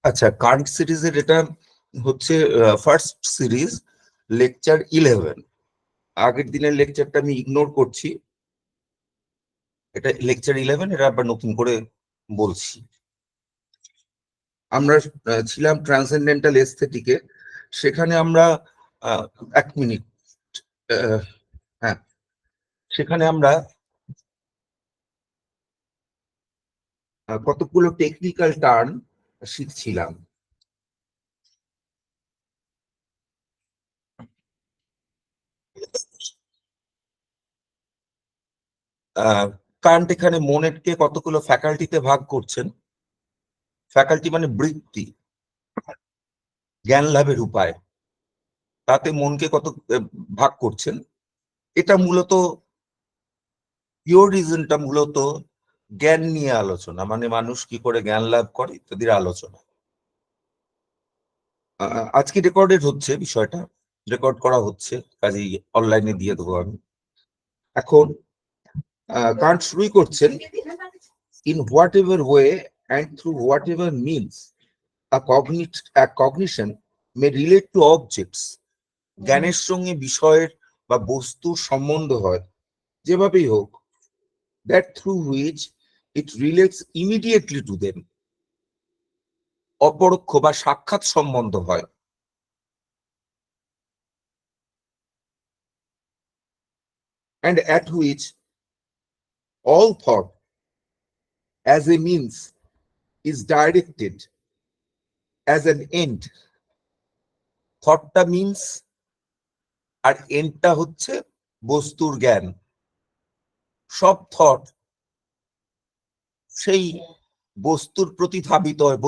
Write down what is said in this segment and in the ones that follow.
আচ্ছা, কারেন্ট সিরিজের এটা হচ্ছে ফার্স্ট সিরিজ, লেকচার 11। আগের দিনের লেকচারটা আমি ইগনোর করছি, এটা লেকচার 11, এটা আবার নতুন করে বলছি। আমরা ছিলাম ট্রান্সেন্ডেন্টাল এস্থেটিকে। সেখানে আমরা 1 মিনিট, হ্যাঁ, সেখানে আমরা কতগুলো টেকনিক্যাল টার্ম শিখছিলাম। কান্ট এখানে মনেরকে কতগুলো ফ্যাকাল্টিতে ভাগ করছেন। ফ্যাকাল্টি মানে বৃত্তি, জ্ঞান লাভের উপায়, তাতে মনকে কত ভাগ করছেন। এটা মূলত পিওর রিজনটা মূলত জ্ঞান নিয়ে আলোচনা, মানে মানুষ কি করে জ্ঞান লাভ করে ইত্যাদির আলোচনা। আজকে রেকর্ডেড হচ্ছে, বিষয়টা রেকর্ড করা হচ্ছে, কাজেই অনলাইনে দিয়ে দেবো আমি। এখন কান্ট শুরুই করছেন, in what ever way and through what ever means a cognition may relate to objects, জ্ঞানের সঙ্গে বিষয়ের বা বস্তুর সম্বন্ধ হয় যেভাবেই হোক, that through which it relates immediately to them, অপরোক্ষ বা সাক্ষাৎ সম্বন্ধ হয়। And at which all thought as a means is directed as an end. থটটা মিন্স আর এন্ডটা হচ্ছে বস্তুর জ্ঞান। সব থট সেই বস্তুর প্রতি ধাবিত হয়,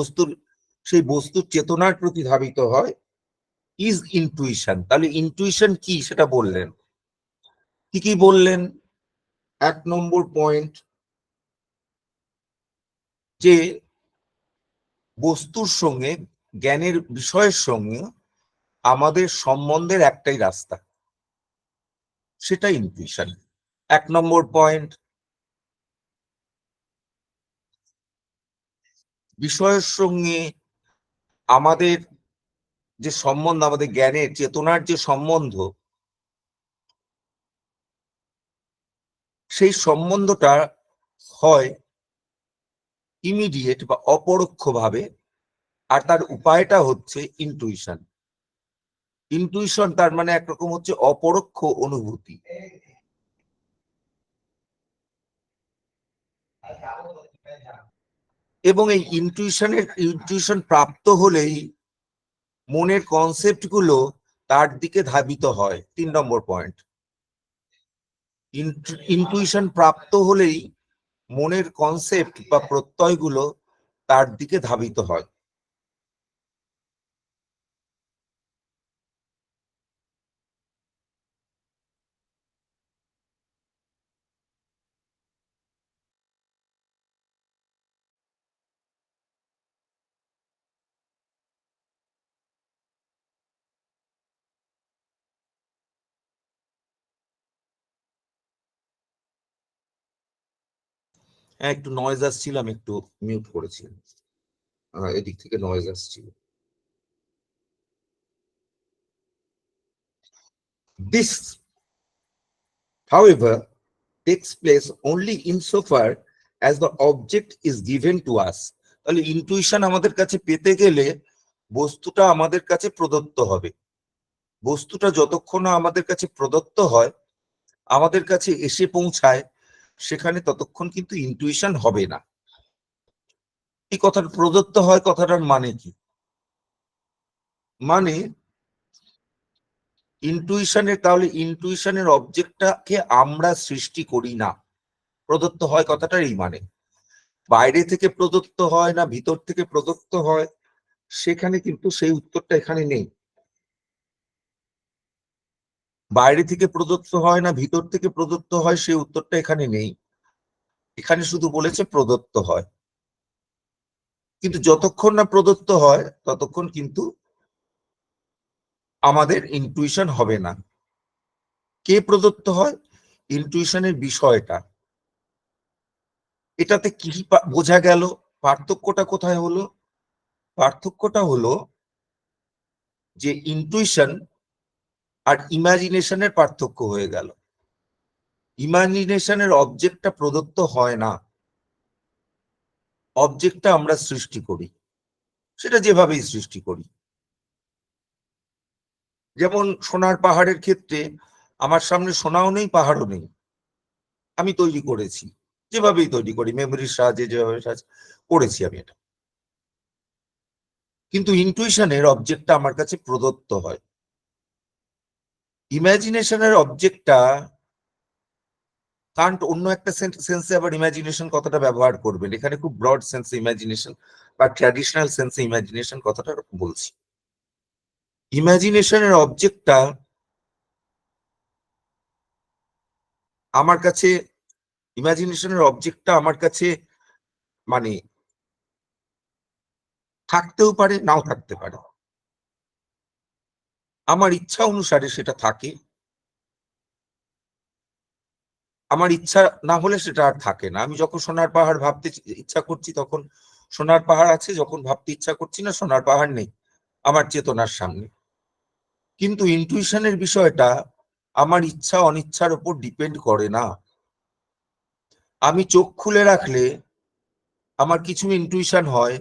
সেই বস্তুর চেতনার প্রতি ধাবিত হয়, ইজ ইনটুইশন। তাহলে ইনটুইশন কি সেটা বললেন। কি কি বললেন? 1 নম্বর পয়েন্ট, যে বস্তুর সঙ্গে, জ্ঞানের বিষয়ের সঙ্গে আমাদের সম্বন্ধের একটাই রাস্তা, সেটা ইনটুইশন। 1 নম্বর পয়েন্ট, বিষয়ের সঙ্গে আমাদের যে সম্বন্ধ, আমাদের জ্ঞানের চেতনার যে সম্বন্ধ, সেই সম্বন্ধটা হয় ইমিডিয়েট বা অপরোক্ষ ভাবে, আর তার উপায়টা হচ্ছে ইনটুইশন। ইনটুইশন তার মানে একরকম হচ্ছে অপরোক্ষ অনুভূতি। এবং এই ইনটুইশন প্রাপ্ত হলেই মনের কনসেপ্ট গুলো তার দিকে ধাবিত হয়। 3 নম্বর পয়েন্ট, ইনটুইশন প্রাপ্ত হলেই মনের কনসেপ্ট বা প্রত্যয়গুলো তার দিকে ধাবিত হয়। হ্যাঁ, একটু নয়েজ আসছিল, আমি একটু মিউট করেছি। এদিক থেকে নয়েজ আসছিল। This, however, takes place only insofar as the object is given to us. তাহলে ইনটুইশন আমাদের কাছে পেতে গেলে বস্তুটা আমাদের কাছে প্রদত্ত হবে। বস্তুটা যতক্ষণ না আমাদের কাছে প্রদত্ত হয়, আমাদের কাছে এসে পৌঁছায়, সেখানে ততক্ষণ কিন্তু ইনটুইশন হবে না। এই কথাটা প্রদত্ত হয়, কথাটার মানে কি? মানে তাহলে ইনটুইশনের অবজেক্টটাকে আমরা সৃষ্টি করি না। প্রদত্ত হয় কথাটার এই মানে, বাইরে থেকে প্রদত্ত হয় না ভিতর থেকে প্রদত্ত হয়, সেখানে কিন্তু সেই উত্তরটা এখানে নেই। বাইরে থেকে প্রদত্ত হয় না ভিতর থেকে প্রদত্ত হয়, সেই উত্তরটা এখানে নেই। এখানে শুধু বলেছে প্রদত্ত হয়। কিন্তু যতক্ষণ না প্রদত্ত হয় ততক্ষণ কিন্তু আমাদের ইনটুইশন হবে না। কে প্রদত্ত হয়? ইনটুইশনের বিষয়টা। এটাতে কি বোঝা গেল? পার্থক্যটা কোথায় হলো? পার্থক্যটা হলো যে ইনটুইশন আর ইমাজিনেশনের পার্থক্য হয়ে গেল। ইমাজিনেশনের অবজেক্টটা প্রদত্ত হয় না, অবজেক্টটা আমরা সৃষ্টি করি, সেটা যেভাবেই সৃষ্টি করি। যেমন সোনার পাহাড়ের ক্ষেত্রে আমার সামনে সোনাও নেই, পাহাড়ও নেই, আমি তৈরি করেছি, যেভাবেই তৈরি করি, মেমোরির সাহায্যে যেভাবে করেছি আমি এটা। কিন্তু ইনটুইশনের অবজেক্টটা আমার কাছে প্রদত্ত হয়। ইমাজিনেশনের অবজেক্টটা কান্ট অন্য একটা সেন্সে আবার ইমাজিনেশন কথাটা ব্যবহার করবেন, এখানে খুব ব্রড সেন্সে ইমাজিনেশন বা ট্র্যাডিশনাল সেন্সে ইমাজিনেশন কথাটা বলছি। ইমাজিনেশনের অবজেক্টটা আমার কাছে, ইমাজিনেশনের অবজেক্টটা আমার কাছে মানে থাকতেও পারে, নাও থাকতে পারে। আমার ইচ্ছা অনুসারে সেটা থাকে, আমার ইচ্ছা না হলে সেটা আর থাকে না। আমি যখন সোনার পাহাড় ভাবতে ইচ্ছা করছি তখন সোনার পাহাড় আছে, যখন ভাবতে ইচ্ছা করছি না সোনার পাহাড় নেই আমার চেতনার সামনে। কিন্তু ইনটুইশনের বিষয়টা আমার ইচ্ছা অনিচ্ছার উপর ডিপেন্ড করে না। আমি চোখ খুলে রাখলে আমার কিছু ইনটুইশন হয়,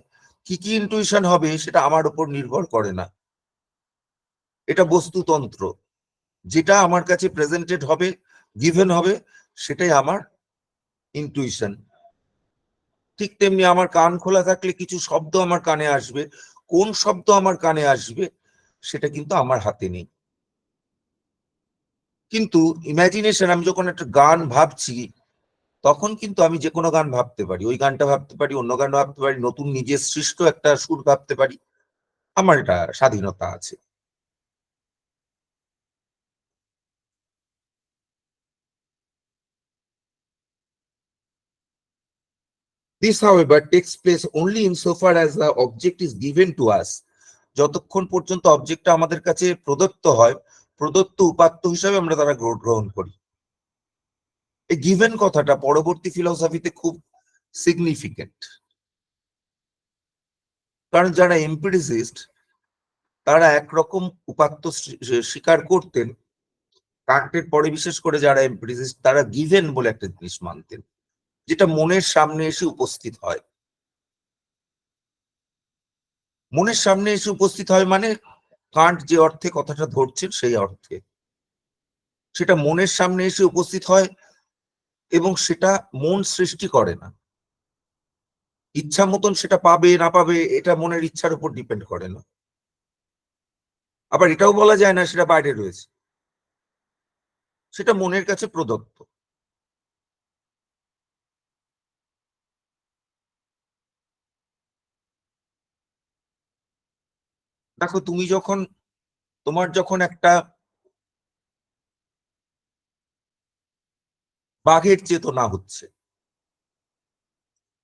কি কি ইনটুইশন হবে সেটা আমার উপর নির্ভর করে না। এটা বস্তুতন্ত্র, যেটা আমার কাছে প্রেজেন্টেড হবে, গিভেন হবে, সেটাই আমার ইনটুইশন। ঠিক তেমনি আমার কান খোলা থাকলে কিছু শব্দ আমার কানে আসবে, কোন শব্দ আমার কানে আসবে সেটা কিন্তু আমার হাতে নেই। কিন্তু ইমাজিনেশন, আমি যখন একটা গান ভাবছি তখন কিন্তু আমি যে কোনো গান ভাবতে পারি, ওই গানটা ভাবতে পারি, অন্য গান ভাবতে পারি, নতুন নিজের সৃষ্ট একটা সুর ভাবতে পারি, আমার এটা স্বাধীনতা আছে। This, however, takes place only insofar as the object is given to us. যতক্ষণ পর্যন্ত অবজেক্টটা আমাদের কাছে প্রদত্ত হয়, প্রদত্ত উপাত্ত হিসাবে আমরা তারা গ্রহণ করি। এই গিভেন কথাটা পরবর্তী ফিলসফিতে খুব সিগনিফিকেন্ট, কারণ যারা এম্পিরিসিস্ট তারা একরকম উপাত্ত স্বীকার করতেন, কান্টের পরে বিশেষ করে যারা এম্পিরিসিস্ট তারা গিভেন বলে একটা জিনিস মানতেন, যেটা মনের সামনে এসে উপস্থিত হয়। মনের সামনে এসে উপস্থিত হয় মানে কান্ট যে অর্থে কথাটা ধরছেন সেই অর্থে সেটা মনের সামনে এসে উপস্থিত হয়, এবং সেটা মন সৃষ্টি করে না। ইচ্ছা মতন সেটা পাবে না পাবে এটা মনের ইচ্ছার উপর ডিপেন্ড করে না। আবার এটাও বলা যায় না সেটা বাইরে রয়েছে, সেটা মনের কাছে প্রদত্ত। দেখো, তুমি যখন, তোমার যখন একটা বাঘের চেতনা হচ্ছে,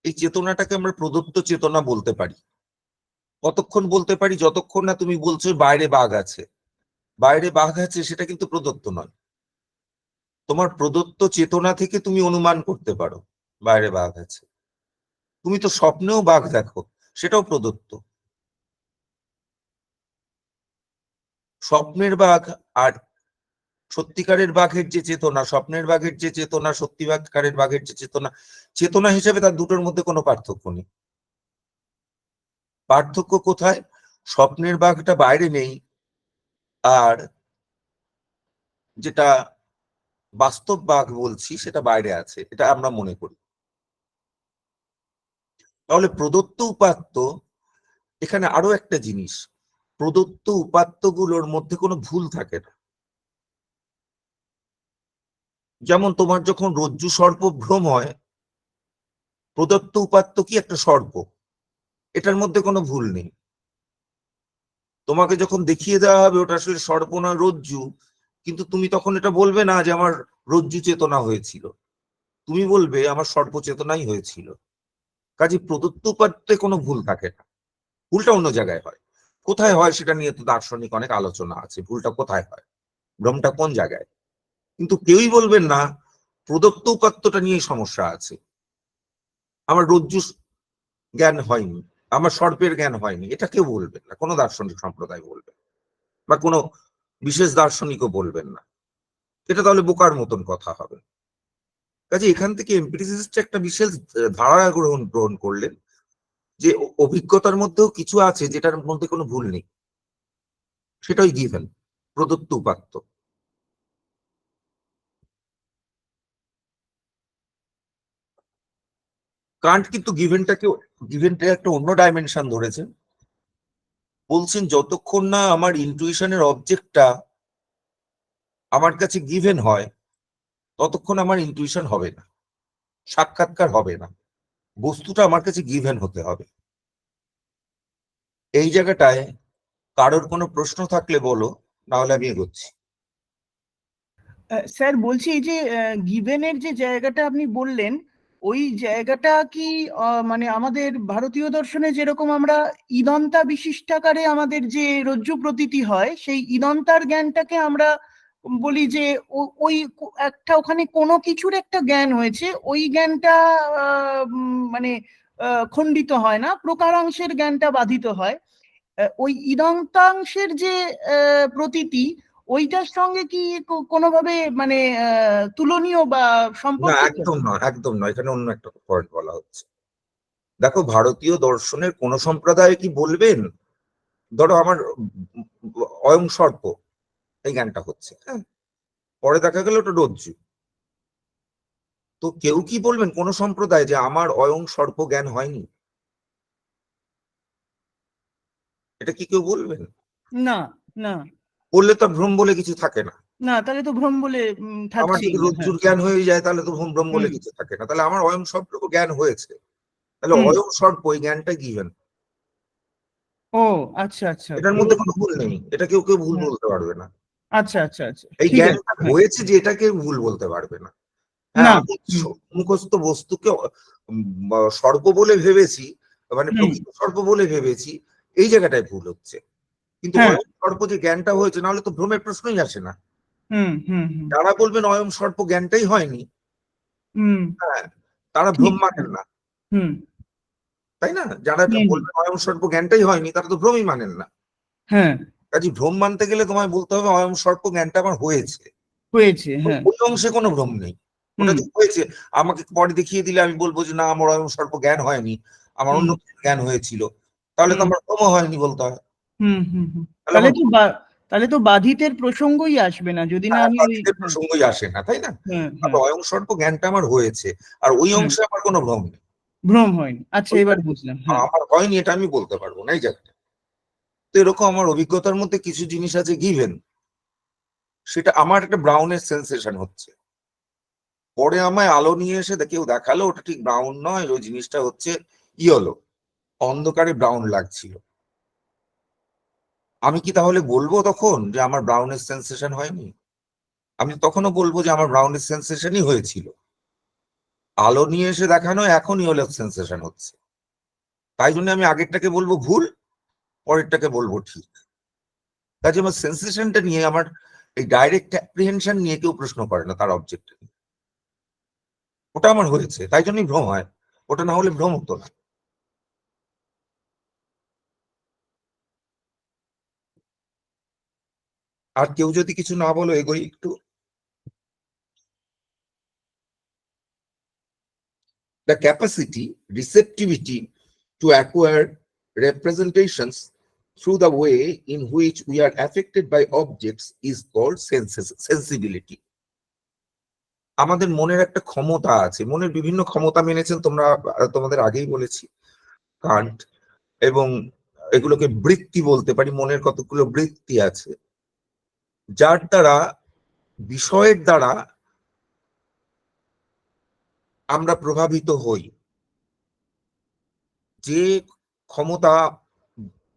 এই চেতনাটাকে আমরা প্রদত্ত চেতনা বলতে পারি। কতক্ষণ বলতে পারি? যতক্ষণ না তুমি বলছো বাইরে বাঘ আছে। বাইরে বাঘ আছে সেটা কিন্তু প্রদত্ত নয়। তোমার প্রদত্ত চেতনা থেকে তুমি অনুমান করতে পারো বাইরে বাঘ আছে। তুমি তো স্বপ্নেও বাঘ দেখো, সেটাও প্রদত্ত। স্বপ্নের বাঘ আর সত্যিকারের বাঘের যে চেতনা, স্বপ্নের বাঘের যে চেতনা, সত্যিকারের বাঘের যে চেতনা, চেতনা হিসেবে তার দুটোর মধ্যে কোনো পার্থক্য নেই। পার্থক্য কোথায়? স্বপ্নের বাঘটা বাইরে নেই, আর যেটা বাস্তব বাঘ বলছি সেটা বাইরে আছে, এটা আমরা মনে করি। তাহলে প্রদত্ত উপাত্ত, এখানে আরো একটা জিনিস, প্রদত্ত উপাত্তগুলোর মধ্যে কোনো ভুল থাকে না। যেমন তোমার যখন রজ্জু সর্প ভ্রম হয়, প্রদত্ত উপাত্ত কি? একটা সর্প, এটার মধ্যে কোনো ভুল নেই। তোমাকে যখন দেখিয়ে দেওয়া হবে ওটা আসলে সর্প নয় রজ্জু, কিন্তু তুমি তখন এটা বলবে না যে আমার রজ্জু চেতনা হয়েছিল, তুমি বলবে আমার সর্প চেতনাই হয়েছিল। কাজে প্রদত্ত উপাত্তে কোনো ভুল থাকে না, ভুলটা অন্য জায়গায় হয়। কোথায় হয় সেটা নিয়ে তো দার্শনিক অনেক আলোচনা আছে, ভুলটা কোথায় হয়, ভ্রমটা কোন জায়গায়। কিন্তু কেউই বলবেন না প্রদত্ত উপাত্তটা নিয়ে সমস্যা আছে, আমার রজ্জু জ্ঞান হয়নি। আমার সর্পের জ্ঞান হয়নি, এটা কেউ বলবেন না, কোনো দার্শনিক সম্প্রদায় বলবেন বা কোনো বিশেষ দার্শনিকও বলবেন না। এটা তাহলে বোকার মতন কথা হবে। কাজে এখান থেকে এমপিরিসিস্ট একটা বিশেষ ধারা গ্রহণ করলেন যে অভিজ্ঞতার মধ্যেও কিছু আছে যেটার মধ্যে কোনো ভুল নেই, সেটাই গিভেন, প্রদত্ত উপাত্ত। কান্ট কিন্তু গিভেনটা একটা অন্য ডাইমেনশন ধরেছেন। বলছেন যতক্ষণ না আমার ইনটুইশনের অবজেক্টটা আমার কাছে গিভেন হয় ততক্ষণ আমার ইনটুইশন হবে না, সাক্ষাৎকার হবে না, বস্তুটা আমার কাছে গিভেন হতে হবে। এই জায়গাটায় কারোর কোনো প্রশ্ন থাকলে বলো, নাহলে আমি এগোচ্ছি। স্যার বলছি, এই যে গিভেনের যে জায়গাটা আপনি বললেন, ওই জায়গাটা কি মানে আমাদের ভারতীয় দর্শনে যেরকম আমরা ইদন্তা বিশিষ্টাকারে আমাদের যে রজ্জু প্রতীতি হয়, সেই ইদন্তার জ্ঞানটাকে আমরা বলি যে ওই একটা ওখানে কোনো কিছুর একটা জ্ঞান হয়েছে, ওই জ্ঞানটা মানে খণ্ডিত হয় না, প্রকারাংশের জ্ঞানটা বাধিত হয়। ওই ইদন্তাংশের যে প্রতীতি, ওইটার সঙ্গে কি কোনোভাবে মানে তুলনীয় বা না, সম্পর্কিত? একদম নয়, একদম নয়, এখানে অন্য একটা পয়েন্ট বলা হচ্ছে। দেখো, ভারতীয় দর্শনের কোন সম্প্রদায় কি বলবেন, ধরো আমার অয়ং সর্প এই জ্ঞানটা হচ্ছে, হ্যাঁ, পরে দেখা গেল ওটা রজ্জু, তো কেউ কি বলবেন কোন সম্প্রদায় যে আমার অয়ং সর্প জ্ঞান হয়নি? এটা কি কেউ বলবেন? না, না, বললে তো ভ্রম বলে কিছু থাকে না। না, তাহলে তো ভ্রম বলে আমার থাকছেই যদি না। হ্যাঁ। রজ্জুর জ্ঞান হয়ে যায় তাহলে তো ভ্রম ভ্রম বলে হুম, কিছু থাকে না, তাহলে আমার অয়ং সর্প জ্ঞান হয়েছে, তাহলে হুম। অয়ং সর্প এই জ্ঞানটা গিভেন। ও, আচ্ছা, আচ্ছা। এটার মধ্যে কোনো ভুল নেই, এটা কেউ কেউ ভুল হুম, বলতে পারবে না। আচ্ছা, আচ্ছা, আচ্ছা, এই ঠিক আছে। জ্ঞানটা হ্যাঁ। হয়েছে যে এটা কেউ ভুল বলতে পারবে না। হ্যাঁ, না। আমি হুম, মুখস্থ বস্তুকে সর্প বলে ভেবেছি, মানে হুম। প্রকৃত সর্প বলে ভেবেছি, এই জায়গাটায় ভুল হচ্ছে। কিন্তু হ্যাঁ। অয়ং সর্প যে জ্ঞানটা হয়েছে, নাহলে তো ভ্রমের প্রশ্নই আসে না। হুম, হুম, হুম, যারা বলবেন অয়ং সর্প জ্ঞানটাই হয়নি, হুম। হ্যাঁ, তারা ঠিক। ভ্রম মানেন না, হুম, তাই না? যারা হুম। বলবেন অয়ং সর্প জ্ঞানটাই হয়নি, তারা তো ভ্রমই মানেন না। হ্যাঁ, কাজে ভ্রম মানতে গেলে তোমায় বলতে হবে অয়ং সর্প জ্ঞানটা আমার হয়েছে, হয়েছে। হ্যাঁ। ওই অংশে কোনো ভ্রম নেই। ওটা হুম, যে হয়েছে, আমাকে পরে দেখিয়ে দিলে আমি বলবো যে না, আমার অয়ং সর্প জ্ঞান হয়নি, আমার হুম, অন্য কিছু জ্ঞান হয়েছিল, তাহলে তো হুম, আমার ভ্রমও হয়নি বলতে হয়। হুম, হুম, হুম। তাহলে তাহলে আমার তো তাহলে তো বাধিতের প্রসঙ্গই আসবে না যদি না আমি ওই। বাদিকের হ্যাঁ, প্রসঙ্গই আসে না, তাই না? হ্যাঁ, তবে হ্যাঁ, অয়ং সর্প জ্ঞানটা আমার হয়েছে, আর ওই হ্যাঁ। অংশে আমার কোনো ভ্রম নেই। ভ্রম হয়নি, আচ্ছা, ওই এবার বুঝলাম। হ্যাঁ। আমার হয়নি এটা আমি বলতে পারবো না এই জায়গাটা। তো এরকম আমার অভিজ্ঞতার মধ্যে কিছু জিনিস আছে গিভেন, সেটা আমার একটা ব্রাউনের সেন্সেশন হচ্ছে, পরে আমায় আলো নিয়ে এসে কেউ দেখালো ওটা ঠিক ব্রাউন নয়, ওই জিনিসটা হচ্ছে ইয়েলো, অন্ধকারে ব্রাউন লাগছিল। আমি কি তাহলে বলবো তখন যে আমার ব্রাউনের সেন্সেশন হয়নি? আমি তখনও বলবো যে আমার ব্রাউনের সেন্সেশনই হয়েছিল, আলো নিয়ে এসে দেখানো এখন ইয়েলো সেন্সেশন হচ্ছে। তাই জন্য আমি আগেরটাকে বলবো ভুল, পরেরটাকে বলবো ঠিক। কাজে আমার সেন্সেশনটা নিয়ে, আমার এই ডাইরেক্ট অ্যাপ্রিহেনশন নিয়ে কেউ প্রশ্ন করে না তার অবজেক্ট, ওটা আমার হয়েছে তাই জন্যই ভ্রম হয়, ওটা না হলে ভ্রম হতো না। আর কেউ যদি কিছু না বলো, এগোই একটু। The capacity, receptivity to acquire representations through the way in which we are affected by objects is called sensibility. আমাদের মনের একটা ক্ষমতা আছে, মনের বিভিন্ন ক্ষমতা মেনেছেন তোমরা, তোমাদের আগেই বলেছি কান্ট, এবং এগুলোকে বৃত্তি বলতে পারি, মনের কতগুলো বৃত্তি আছে যার দ্বারা, বিষয়ের দ্বারা আমরা প্রভাবিত হই। যে ক্ষমতা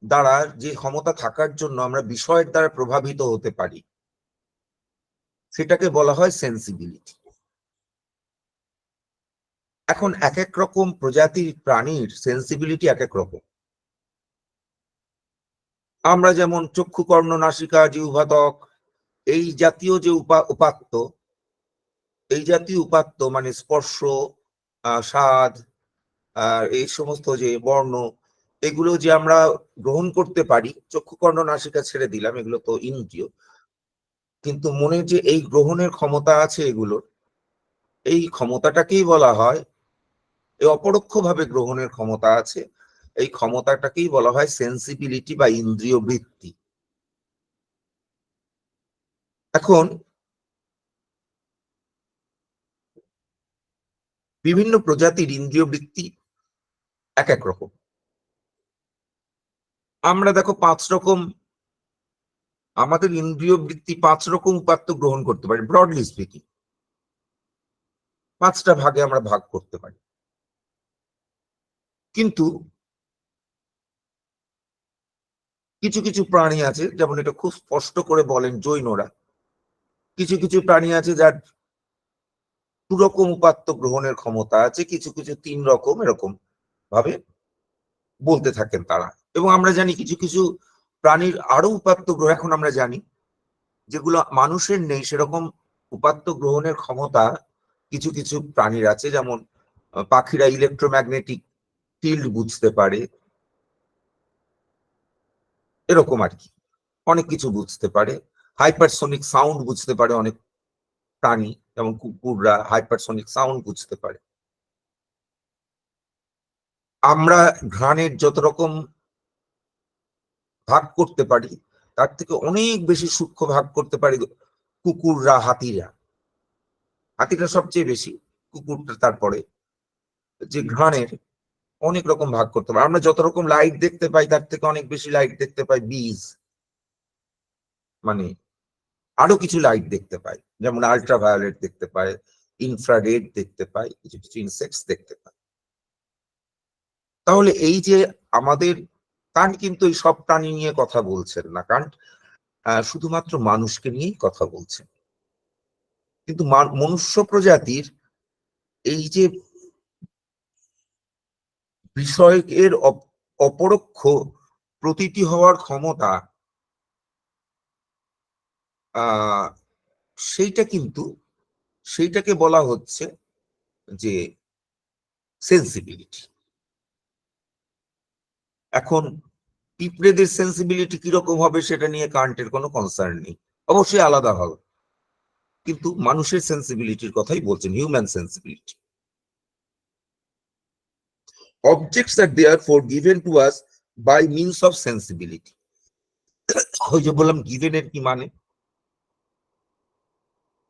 দ্বারা, যে ক্ষমতা থাকার জন্য আমরা বিষয়ের দ্বারা প্রভাবিত হতে পারি, সেটাকে বলা হয় সেন্সিবিলিটি। এখন এক এক রকম প্রজাতির প্রাণীর সেন্সিবিলিটি এক এক রকম। আমরা যেমন চক্ষু, কর্ণ, নাসিকা, জিহ্বা, ত্বক, এই জাতীয় যে উপাত্ত, এই জাতীয় উপাত্ত মানে স্পর্শ, স্বাদ, এই সমস্ত যে বর্ণ, এগুলো যে আমরা গ্রহণ করতে পারি, চক্ষু কর্ণ নাসিকা ছেড়ে দিলাম, এগুলো তো ইন্দ্রিয়, কিন্তু মনে যে এই গ্রহণের ক্ষমতা আছে এগুলোর, এই ক্ষমতাটাকেই বলা হয়, এই অপরোক্ষভাবে গ্রহণের ক্ষমতা আছে, এই ক্ষমতাটাকেই বলা হয় সেন্সিবিলিটি বা ইন্দ্রিয় বৃত্তি। এখন বিভিন্ন প্রজাতির ইন্দ্রিয় বৃত্তি এক এক রকম। আমরা দেখো 5 রকম, আমাদের ইন্দ্রিয় বৃত্তি 5 রকম উপাত্ত গ্রহণ করতে পারি, ব্রডলি স্পিকিং 5টা ভাগে আমরা ভাগ করতে পারি। কিন্তু কিছু কিছু প্রাণী আছে, যেমন এটা খুব স্পষ্ট করে বলেন জৈনরা, কিছু কিছু প্রাণী আছে যার 2 রকম উপাত্ত গ্রহণের ক্ষমতা আছে, কিছু কিছু 3 রকম, এরকম ভাবে বলতে থাকেন তারা। এবং আমরা জানি কিছু কিছু প্রাণীর আরো উপাত্ত গ্রহ এখন আমরা জানি, যেগুলো মানুষের নেই সেরকম উপাত্ত গ্রহণের ক্ষমতা কিছু কিছু প্রাণীর আছে। যেমন পাখিরা ইলেকট্রোম্যাগনেটিক ফিল্ড বুঝতে পারে, এরকম আর কি, অনেক কিছু বুঝতে পারে। হাইপারসোনিক সাউন্ড বুঝতে পারে অনেক প্রাণী, যেমন কুকুররা হাইপারসোনিক সাউন্ড বুঝতে পারে। আমরা ঘ্রাণের যত রকম ভাগ করতে পারি, তার থেকে অনেক বেশি সূক্ষ্ম ভাগ করতে পারি কুকুররা, হাতিরা। হাতিটা সবচেয়ে বেশি, কুকুরটা তারপরে, যে ঘ্রাণের অনেক রকম ভাগ করতে পারি। আমরা যত রকম লাইট দেখতে পাই তার থেকে অনেক বেশি লাইট দেখতে পাই বিজ, মানে আরো কিছু লাইট দেখতে পাই, যেমন আল্ট্রাভায়োলেট দেখতে পাই, ইনফ্রারেড দেখতে পাই, কিছু কিছু ইনসেক্টস দেখতে পাই। তাহলে এই যে আমাদের, কান্ট কিন্তু এই সব প্রাণী নিয়ে কথা বলছেন না, কান্ট শুধুমাত্র মানুষকে নিয়েই কথা বলছেন। কিন্তু মনুষ্য প্রজাতির এই যে বিষয়ের অপরোক্ষ প্রতীতি হওয়ার ক্ষমতা, আহ সেইটা কিন্তু, সেইটাকে বলা হচ্ছে যে সেন্সিবিলিটি। এখন পিঁপড়েদের সেন্সিবিলিটি কিরকম হবে সেটা নিয়ে কান্টের কোনো কনসার্ন নেই, অবশ্যই আলাদা হবে, কিন্তু মানুষের সেন্সিবিলিটির কথাই বলছেন, human sensibility. Objects are therefore given to us by means of sensibility. ওই যে বললাম গিভেন এর কি মানে,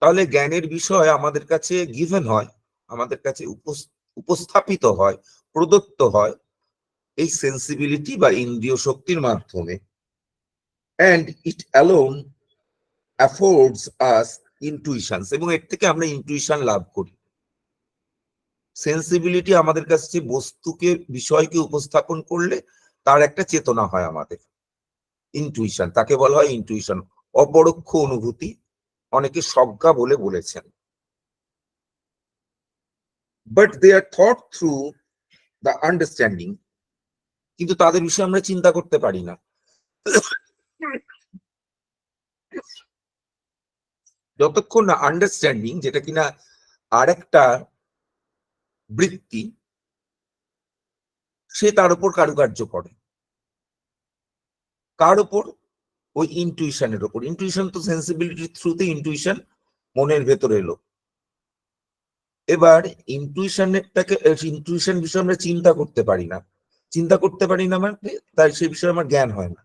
তাহলে জ্ঞানের বিষয় আমাদের কাছে গিভেন হয়, আমাদের কাছে উপস্থাপিত হয়, প্রদত্ত হয় এই সেন্সিবিলিটি বা ইন্দ্রিয় শক্তির মাধ্যমে। and it alone affords us intuitions, এবং এর থেকে আমরা ইনটুইশন লাভ করি। সেন্সিবিলিটি আমাদের কাছে বস্তুকে, বিষয়কে উপস্থাপন করলে তার একটা চেতনা হয় আমাদের, ইনটুইশন, তাকে বলা হয় ইনটুইশন, অপরোক্ষ অনুভূতি, অনেকে সজ্ঞা বলে বলেছেন। But they are thought through the understanding, কিন্তু তাদের বিষয়ে আমরা চিন্তা করতে পারি না। যতক্ষণ না আন্ডারস্ট্যান্ডিং, যেটা কিনা আরেকটা বৃত্তি, সে তার উপর কারুকার্য করে, কার উপর? ওই ইনটুইশনের উপর। ইনটুইশন তো সেন্সিবিলিটির থ্রুতে ইনটুইশন মনের ভেতরে এলো। এবার ইনটুইশনটাকে, ইনটুইশন বিষয়ে আমরা চিন্তা করতে পারি না, চিন্তা করতে পারি না মানে তাই সেই বিষয়ে আমার জ্ঞান হয় না।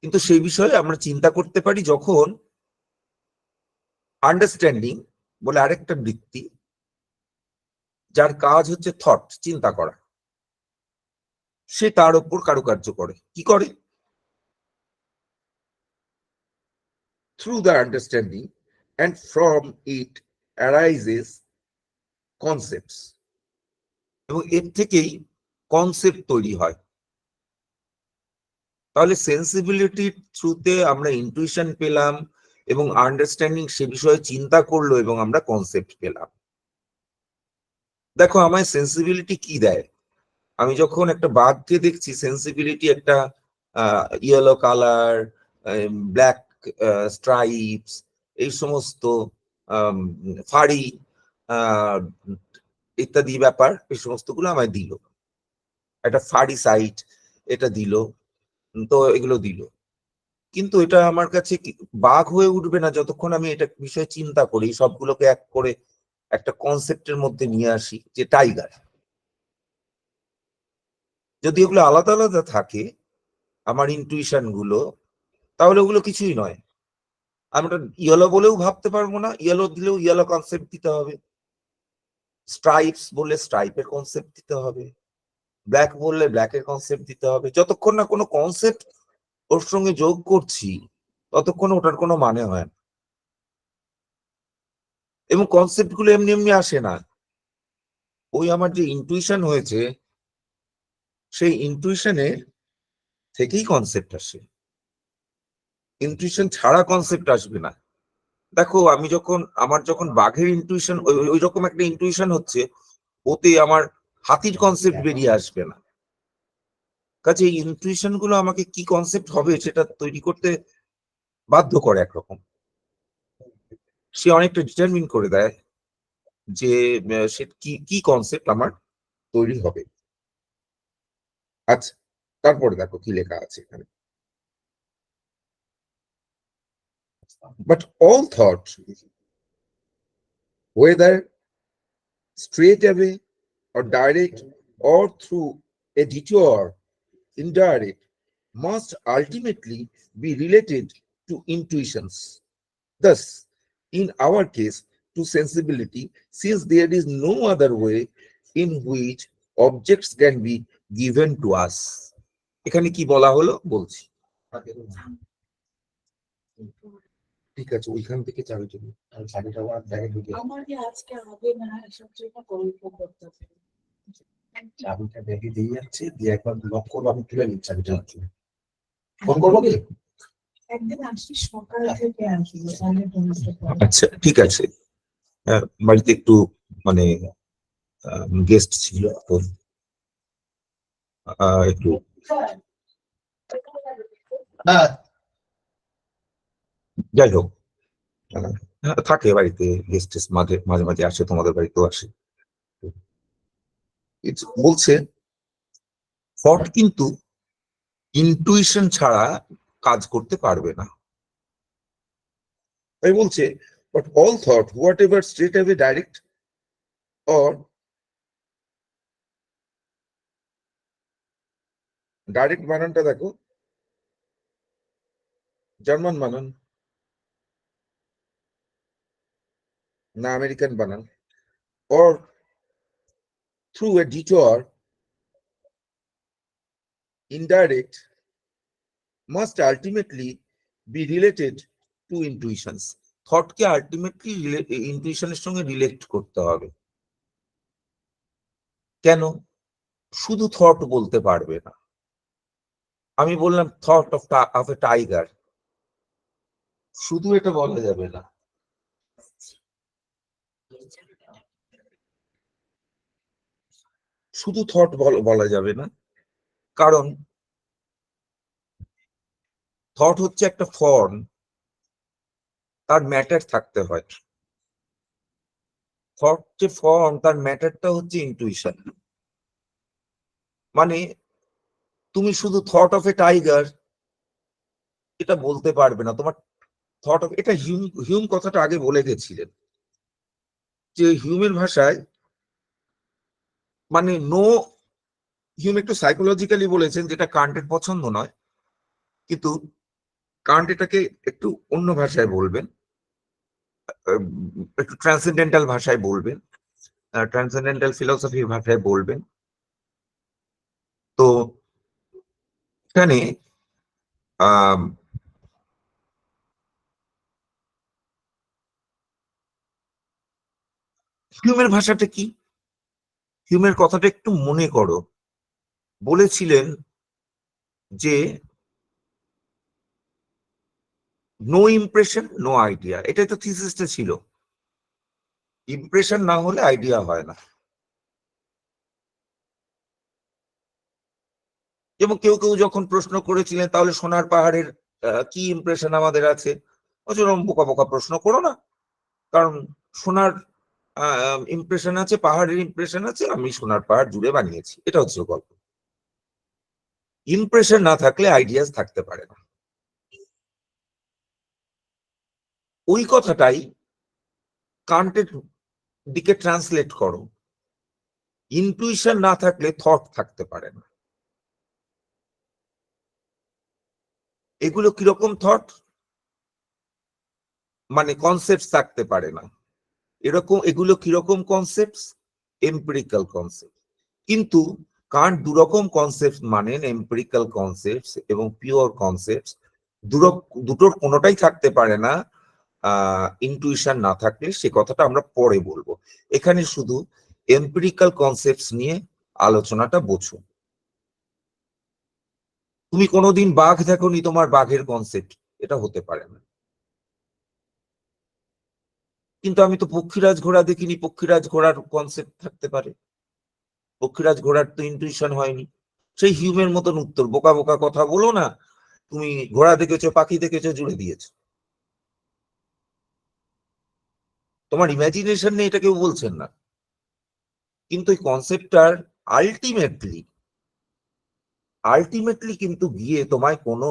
কিন্তু সেই বিষয়ে আমরা চিন্তা করতে পারি যখন আন্ডারস্ট্যান্ডিং বলে আরেকটা বৃত্তি, যার কাজ হচ্ছে থট, চিন্তা করা, সে তার উপর কারুকার্য করে। কি করে? Through the understanding and from it arises concepts, এবং এর থেকেই কনসেপ্ট তৈরি হয়। তাহলে সেন্সিবিলিটির থ্রুতে আমরা ইনটুইশন পেলাম, এবং আন্ডারস্ট্যান্ডিং সে বিষয়ে চিন্তা করলো, এবং আমরা কনসেপ্ট পেলাম। দেখো আমায় সেন্সিবিলিটি কি দেয়, আমি যখন একটা বাঘকে দেখছি, সেন্সিবিলিটি একটা ইয়েলো কালার, ব্ল্যাক স্ট্রাইপস, এই সমস্ত ফাড়ি ইত্যাদি ব্যাপার, এই সমস্তগুলো আমায় দিল। একটা ফারি সাইট এটা দিল, তো এগুলো দিল, কিন্তু এটা আমার কাছে বাঘ হয়ে উঠবে না যতক্ষণ আমি এটা বিষয়ে চিন্তা করি, সবগুলোকে এক করে একটা কনসেপ্টের মধ্যে নিয়ে আসি যে টাইগার। যদি এগুলো আলাদা আলাদা থাকে আমার ইনটুইশন গুলো, তাহলে ওগুলো কিছুই নয়। আমি ওটা ইয়েলো বলেও ভাবতে পারবো না, ইয়েলো দিলেও ইয়েলো কনসেপ্ট দিতে হবে, স্ট্রাইপস বললে স্ট্রাইপের কনসেপ্ট দিতে হবে, ব্ল্যাক বললে ব্ল্যাকের কনসেপ্ট দিতে হবে। যতক্ষণ না কোনো কনসেপ্ট ওর সঙ্গে যোগ করছি ততক্ষণ ওটার কোনো মানে হয় না। এবং কনসেপ্ট গুলো এমনি এমনি আসে না, ওই আমার যে ইনটুইশন হয়েছে সেই ইনটুইশনের থেকেই কনসেপ্ট আসে, ইনটুইশন ছাড়া কনসেপ্ট আসবে না। দেখো আমি যখন আমার যখন বাঘের ইনটুইশন ওই রকম একটা ইনটুইশন হচ্ছে, ওতে আমার হাতির কনসেপ্ট বেরিয়ে আসবে না। কাজে এই ইনটুইশন গুলো আমাকে কি কনসেপ্ট হবে সেটা তৈরি করতে বাধ্য করে একরকম। সে অনেকটা ডিটারমিন করে দেয় যে সে কি কি কনসেপ্ট আমার তৈরি হবে। আচ্ছা, তারপরে দেখো কি লেখা আছে এখানে। But all thought, whether straight away or direct or through a detour, indirect, must ultimately be related to intuitions. Thus, in our case, to sensibility, since there is no other way in which objects can be given to us. এখানে কি বলা হলো বলছি। ঠিক আছে, ওইখান থেকে চাবি চলুন, চাবিটা আমার ব্যাগে ঢুকে আমাকে আজকে হবে না, এসব জন্য গল্প করতে হবে। চাবিটা ব্যাগে দিয়ে যাচ্ছে, দিয়ে একবার লক করবো, আমি তুলে নিচ্ছি চাবিটা। ফোন করবো কি? একদিন আসি, সকাল থেকে আসবো, তাহলে বুঝতে পারবো। আচ্ছা ঠিক আছে, বাড়িতে একটু মানে গেস্ট ছিল তো একটু যাই হোক, থাকে বাড়িতে গেস্ট মাঝে মাঝে মাঝে আসে, তোমাদের বাড়িতেও আসে। বলছে থট কিন্তু ইনটুইশন ছাড়া কাজ করতে পারবে না। তাই বলছে but all thought what ever straight away direct or direct বানানটা দেখো, জার্মান বানান না আমেরিকান বানান, or through a detour, indirect, must ultimately be related to intuitions. থটকে আলটিমেটলি ইনটুইশনের সঙ্গে রিলেট করতে হবে। কেন? শুধু থট বলতে পারবে না। আমি বললাম থট অফ এ টাইগার, শুধু এটা বলা যাবে না। শুধু থট বলা যাবে না, কারণ থট হচ্ছে একটা ফর্ম, তার ম্যাটার থাকতে হয়। থট যে ফর্ম, তার ম্যাটারটা হচ্ছে ইনটুইশন। মানে তুমি শুধু থট অফ এ টাইগার এটা বলতে পারবে না। তোমার থট অফ, এটা হিউম কথাটা আগে বলে গেছিলেন যে হিউমের ভাষায় মানে নো, হিউম একটু সাইকোলজিক্যালি বলেছেন, যেটা কান্টের পছন্দ নয়, কিন্তু কান্ট এটাকে একটু অন্য ভাষায় বলবেন, একটু ট্রান্সেন্ডেন্টাল ভাষায় বলবেন, ট্রান্সেন্ডেন্টাল ফিলোসফির ভাষায় বলবেন। তো এখানে হিউমের ভাষাটা কি, হিউমের কথাটা একটু মনে করো। বলেছিলেন যে নো ইমপ্রেশন নো আইডিয়া, এটাই তো থিসিসটা ছিল। ইমপ্রেশন না হলে আইডিয়া হয় না। এবং কেউ কেউ যখন প্রশ্ন করেছিলেন তাহলে সোনার পাহাড়ের কি ইমপ্রেশন আমাদের আছে, ওরকম বোকা বোকা প্রশ্ন করো না, কারণ সোনার ইমপ্রেশন আছে, পাহাড়ের ইমপ্রেশন আছে, আমি সোনার পাহাড় জুড়ে বানিয়েছি, এটা হচ্ছে গল্প। ইমপ্রেশন না থাকলে আইডিয়াস থাকতে পারে না। ওই কথাটাই কান্টের দিকে ট্রান্সলেট করো, ইনটুইশন না থাকলে থট থাকতে পারে না। এগুলো কিরকম থট, মানে কনসেপ্ট থাকতে পারে না, এগুলো কিরকম কনসেপ্ট, এম্পিরিক্যাল কনসেপ্ট। কিন্তু কান্ট দুরকম কনসেপ্ট মানেন, এম্পিরিক্যাল কনসেপ্ট এবং পিওর কনসেপ্ট। দুটোর কোনোটাই থাকতে পারে না ইনটুইশন না থাকলে। সে কথাটা আমরা পরে বলবো, এখানে শুধু এম্পিরিক্যাল কনসেপ্ট নিয়ে আলোচনাটা বোঝো। তুমি কোনোদিন বাঘ দেখোনি, তোমার বাঘের কনসেপ্ট এটা হতে পারে না। কিন্তু আমি তো পক্ষীরাজ ঘোড়া দেখিনি, পক্ষীরাজ ঘোড়ার কনসেপ্ট থাকতে পারে। পক্ষীরাজ ঘোড়ার তো ইনটুইশন হয়নি। সেই হিউমের মতন উত্তর, বোকা বোকা কথা বলো না, তুমি ঘোড়া দেখেছো পাখি দেখেছো জুড়ে দিয়েছো। তোমার ইমাজিনেশন নেই এটা কেউ বলছেন না, কিন্তু এই কনসেপ্টটার আলটিমেটলি কিন্তু গিয়ে তোমায় কোনো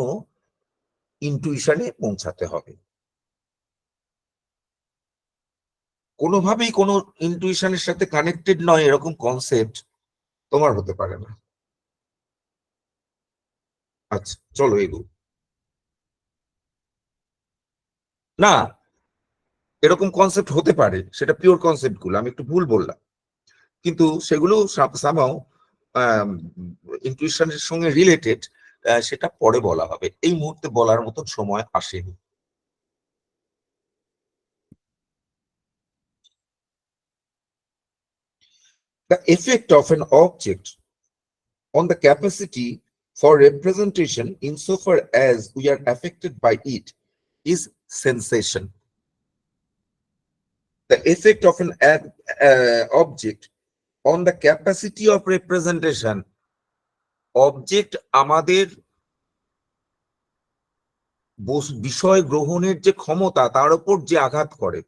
ইনটুইশনে পৌঁছাতে হবে। কোনোভাবেই কোনো ইনটুইশনের সাথে কানেক্টেড নয় এরকম কনসেপ্ট তোমার হতে পারে না। আচ্ছা চলো এগো। না, এরকম কনসেপ্ট হতে পারে, সেটা পিওর কনসেপ্ট গুলো, আমি একটু ভুল বললাম, কিন্তু সেগুলো সামহাও ইনটুইশনের সঙ্গে রিলেটেড, সেটা পরে বলা হবে, এই মুহূর্তে বলার মতন সময় আসেনি। The effect of an object on the capacity for representation insofar as we are affected by it is sensation. The effect of an object on the capacity of representation, object আমাদের বিষয় গ্রহণের যে ক্ষমতা তার উপর যে আঘাত করে,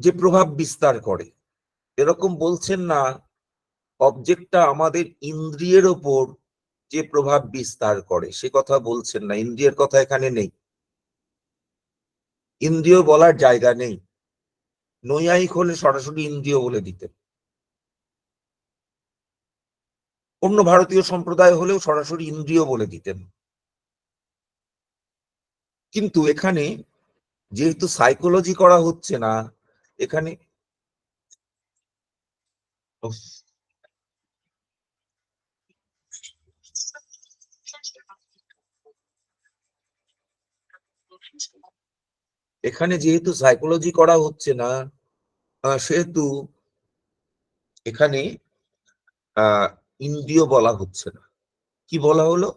যে প্রভাব বিস্তার করে, এরকম বলছেন না অবজেক্টটা আমাদের ইন্দ্রিয়ের ওপর যে প্রভাব বিস্তার করে সে কথা বলছেন না, ইন্দ্রিয়ের কথা এখানে নেই, ইন্দ্রিয় বলার জায়গা নেই। নৈয়ায়িক হলে সরাসরি ইন্দ্রিয় বলে দিতেন, অন্য ভারতীয় সম্প্রদায় হলেও সরাসরি ইন্দ্রিয় বলে দিতেন। কিন্তু এখানে যেহেতু সাইকোলজি করা হচ্ছে না, এখানে এখানে যেহেতু সাইকোলজি করা হচ্ছে না, সেহেতু এখানে ইন্দ্রিয় বলা হচ্ছে না। কি বলা হলো?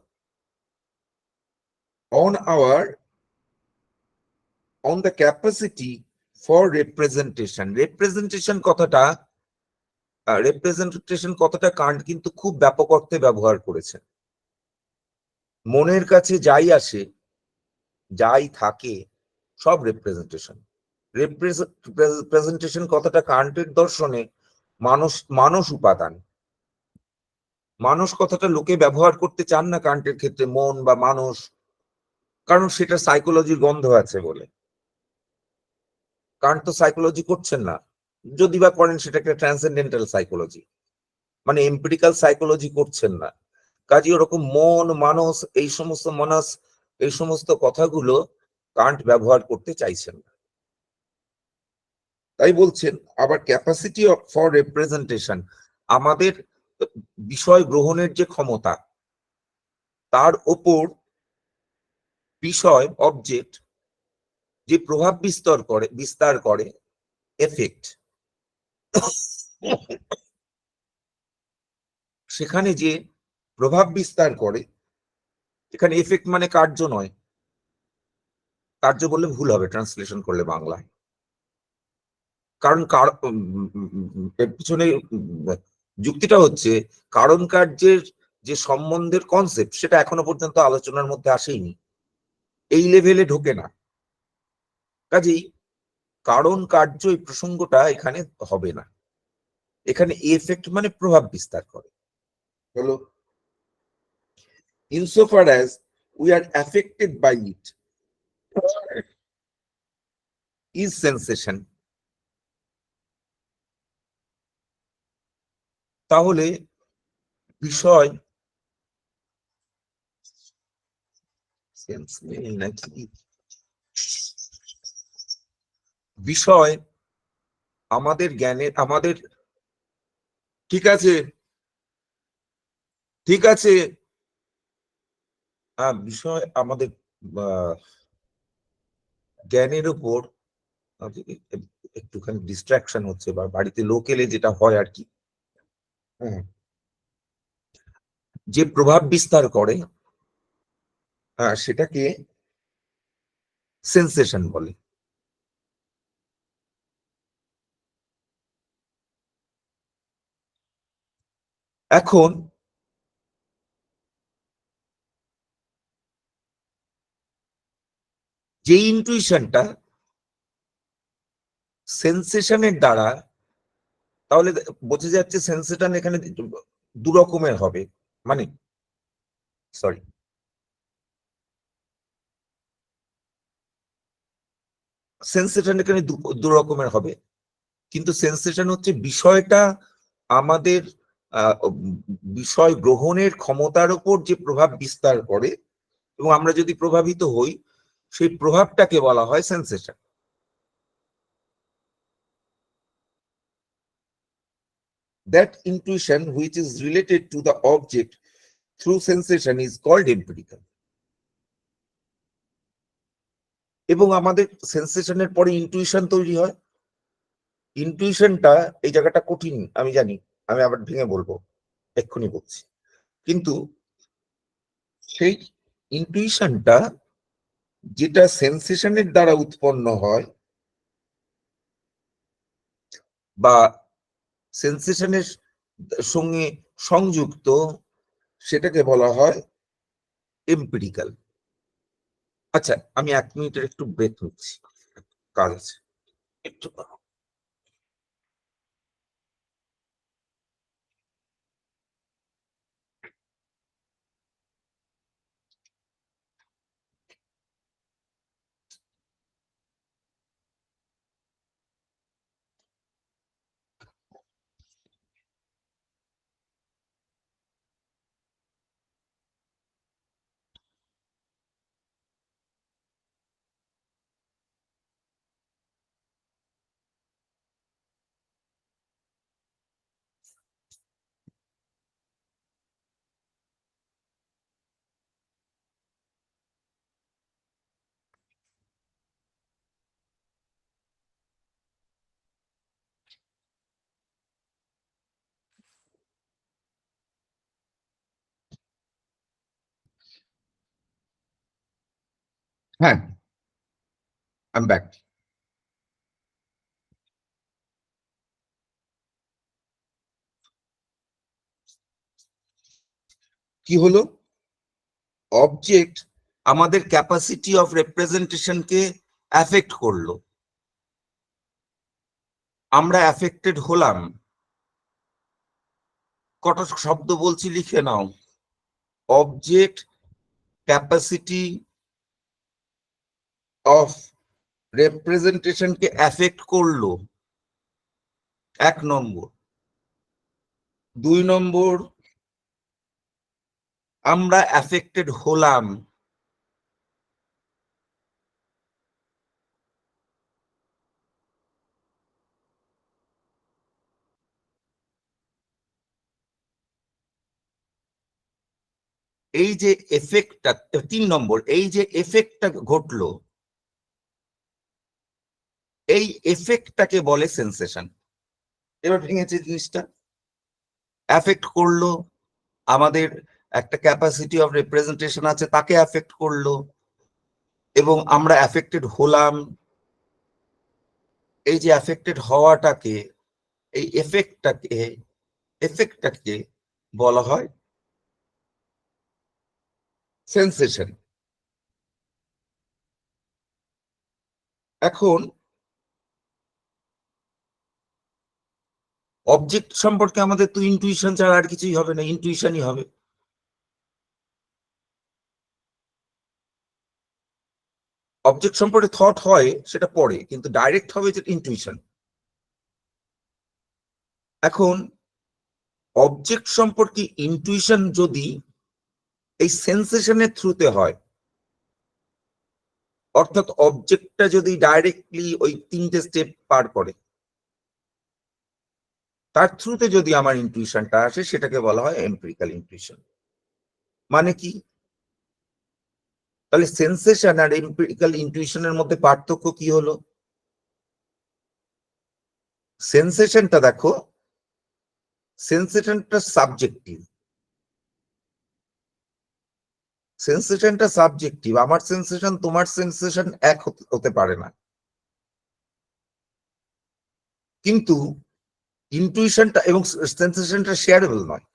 on the capacity for representation কথাটা কান্ট কিন্তু খুব ব্যাপক অর্থে ব্যবহার করেছেন। মনের কাছে যাই আসে যাই থাকে সব রিপ্রেজেন্টেশন কথাটা কান্টের দর্শনে মানস উপাদান। মানুষ কথাটা লোকে ব্যবহার করতে চান না কান্টের ক্ষেত্রে, মন বা মানুষ, কারণ সেটা সাইকোলজির গন্ধ আছে বলে। কান্ট তো সাইকোলজি করছেন না, যদি বা করেন সেটা একটা ট্রান্সেন্ডেন্টাল সাইকোলজি, মানে এম্পিরিক্যাল সাইকোলজি করছেন না। কাজে ওরকম মন মানুষ এই সমস্ত কথাগুলো কান্ট ব্যবহার করতে চাইছেন না। তাই বলছেন আবার ক্যাপাসিটি ফর রিপ্রেজেন্টেশন, আমাদের বিষয় গ্রহণের যে ক্ষমতা তার ওপর বিষয় অবজেক্ট যে প্রভাব বিস্তার করে এফেক্ট, সেখানে যে প্রভাব বিস্তার করে, এখানে এফেক্ট মানে কার্য নয়, কার্য বললে ভুল হবে ট্রান্সলেশন করলে বাংলায়, কারণ এর পিছনে যুক্তিটা হচ্ছে কারণ কার্যের যে সম্বন্ধের কনসেপ্ট সেটা এখনো পর্যন্ত আলোচনার মধ্যে আসেনি, এই লেভেলে ঢোকে না। কাজেই কারণ কার্য এই প্রসঙ্গটা এখানে হবে না। এখানে এফেক্ট মানে প্রভাব বিস্তার করে হলো insofar as we are affected by it is sensation. তাহলে বিষয় নাকি বিষয় আমাদের জ্ঞানের আমাদের ঠিক আছে ঠিক আছে বিষয় আমাদের জ্ঞানের উপর একটুখানি ডিস্ট্রাকশন হচ্ছে বা বাড়িতে লোক এলে যেটা হয় আর কি যে প্রভাব বিস্তার করে সেটাকে সেন্সেশন বলে। এখন যে ইনটুইশনটা সেন্সেশনের দ্বারা, তাহলে বোঝা যাচ্ছে সেন্সেশন এখানে দু রকমের হবে, মানে সরি সেন্সেশন এখানে দু রকমের হবে, কিন্তু সেন্সেশন হচ্ছে বিষয়টা আমাদের বিষয় গ্রহণের ক্ষমতার উপর যে প্রভাব বিস্তার করে এবং আমরা যদি প্রভাবিত হই সেই প্রভাবটাকে বলা হয় sensation. That intuition which is related to the object through sensation is called empirical. এবং আমাদের সেন্সেশনের পরে ইনটুইশন তৈরি হয়। ইনটুইশনটা এই জায়গাটা কঠিন আমি জানি, আমি আবার ভেঙে বলবো, এক্ষুনি বলছি, কিন্তু সেই ইনটুইশনটা যেটা সেন্সেশনের দ্বারা উৎপন্ন হয় বা সেন্সেশনের সঙ্গে সংযুক্ত, সেটাকে বলা হয় এম্পিরিক্যাল। আচ্ছা, আমি 1 মিনিটের একটু ব্রেক নিচ্ছি, কাজ আছে একটু। হ্যাঁ, আই এম ব্যাক। কি হলো? অবজেক্ট আমাদের ক্যাপাসিটি অফ রিপ্রেজেন্টেশনকে অ্যাফেক্ট করলো, আমরা অ্যাফেক্টেড হলাম। কটা শব্দ বলছি, লিখে নাও। অবজেক্ট ক্যাপাসিটি অফ রিপ্রেজেন্টেশনকে অ্যাফেক্ট করলো, 1 নম্বর। 2 নম্বর, আমরা অ্যাফেক্টেড হলাম। এই যে এফেক্টটা, 3 নম্বর, এই যে এফেক্টটা ঘটলো, এই এফেক্টটাকে বলে সেন্সেশন। এবার ভেঙেছে জিনিসটা। অ্যাফেক্ট করলো, আমাদের একটা ক্যাপাসিটি অফ রিপ্রেজেন্টেশন আছে, তাকে অ্যাফেক্ট করলো, এবং আমরা অ্যাফেক্টেড হলাম। এই যে অ্যাফেক্টেড হওয়াটাকে, এই এফেক্টটাকে বলা হয় সেন্সেশন। এখন অবজেক্ট সম্পর্কে আমাদের তো ইনটুইশন ছাড়া আর কিছুই হবে না, ইনটুইশনই হবে। অবজেক্ট সম্পর্কে থট হয় সেটা পরে, কিন্তু ডাইরেক্ট হবে যে ইনটুইশন। এখন অবজেক্ট সম্পর্কে ইনটুইশন যদি এই সেন্সেশনের থ্রুতে হয়, অর্থাৎ অবজেক্টটা যদি ডাইরেক্টলি ওই 3টে স্টেপ পার করে, তার থ্রুতে যদি আমার ইনটুইশনটা আসে, সেটাকে বলা হয় এম্পিরিক্যাল ইনটুইশন। মানে কি? তাহলে সেন্সেশন আর এম্পিরিক্যাল ইনটুইশনের মধ্যে পার্থক্য কি হলো? সেন্সেশনটা দেখো, সেন্সেশনটা সাবজেক্টিভ। সেন্সেশনটা সাবজেক্টিভ, আমার সেন্সেশন তোমার সেন্সেশন এক হতে পারে না। কিন্তু ইনটুইশনটা এবং সেন্সেশনটা শেয়ারেবল নয়।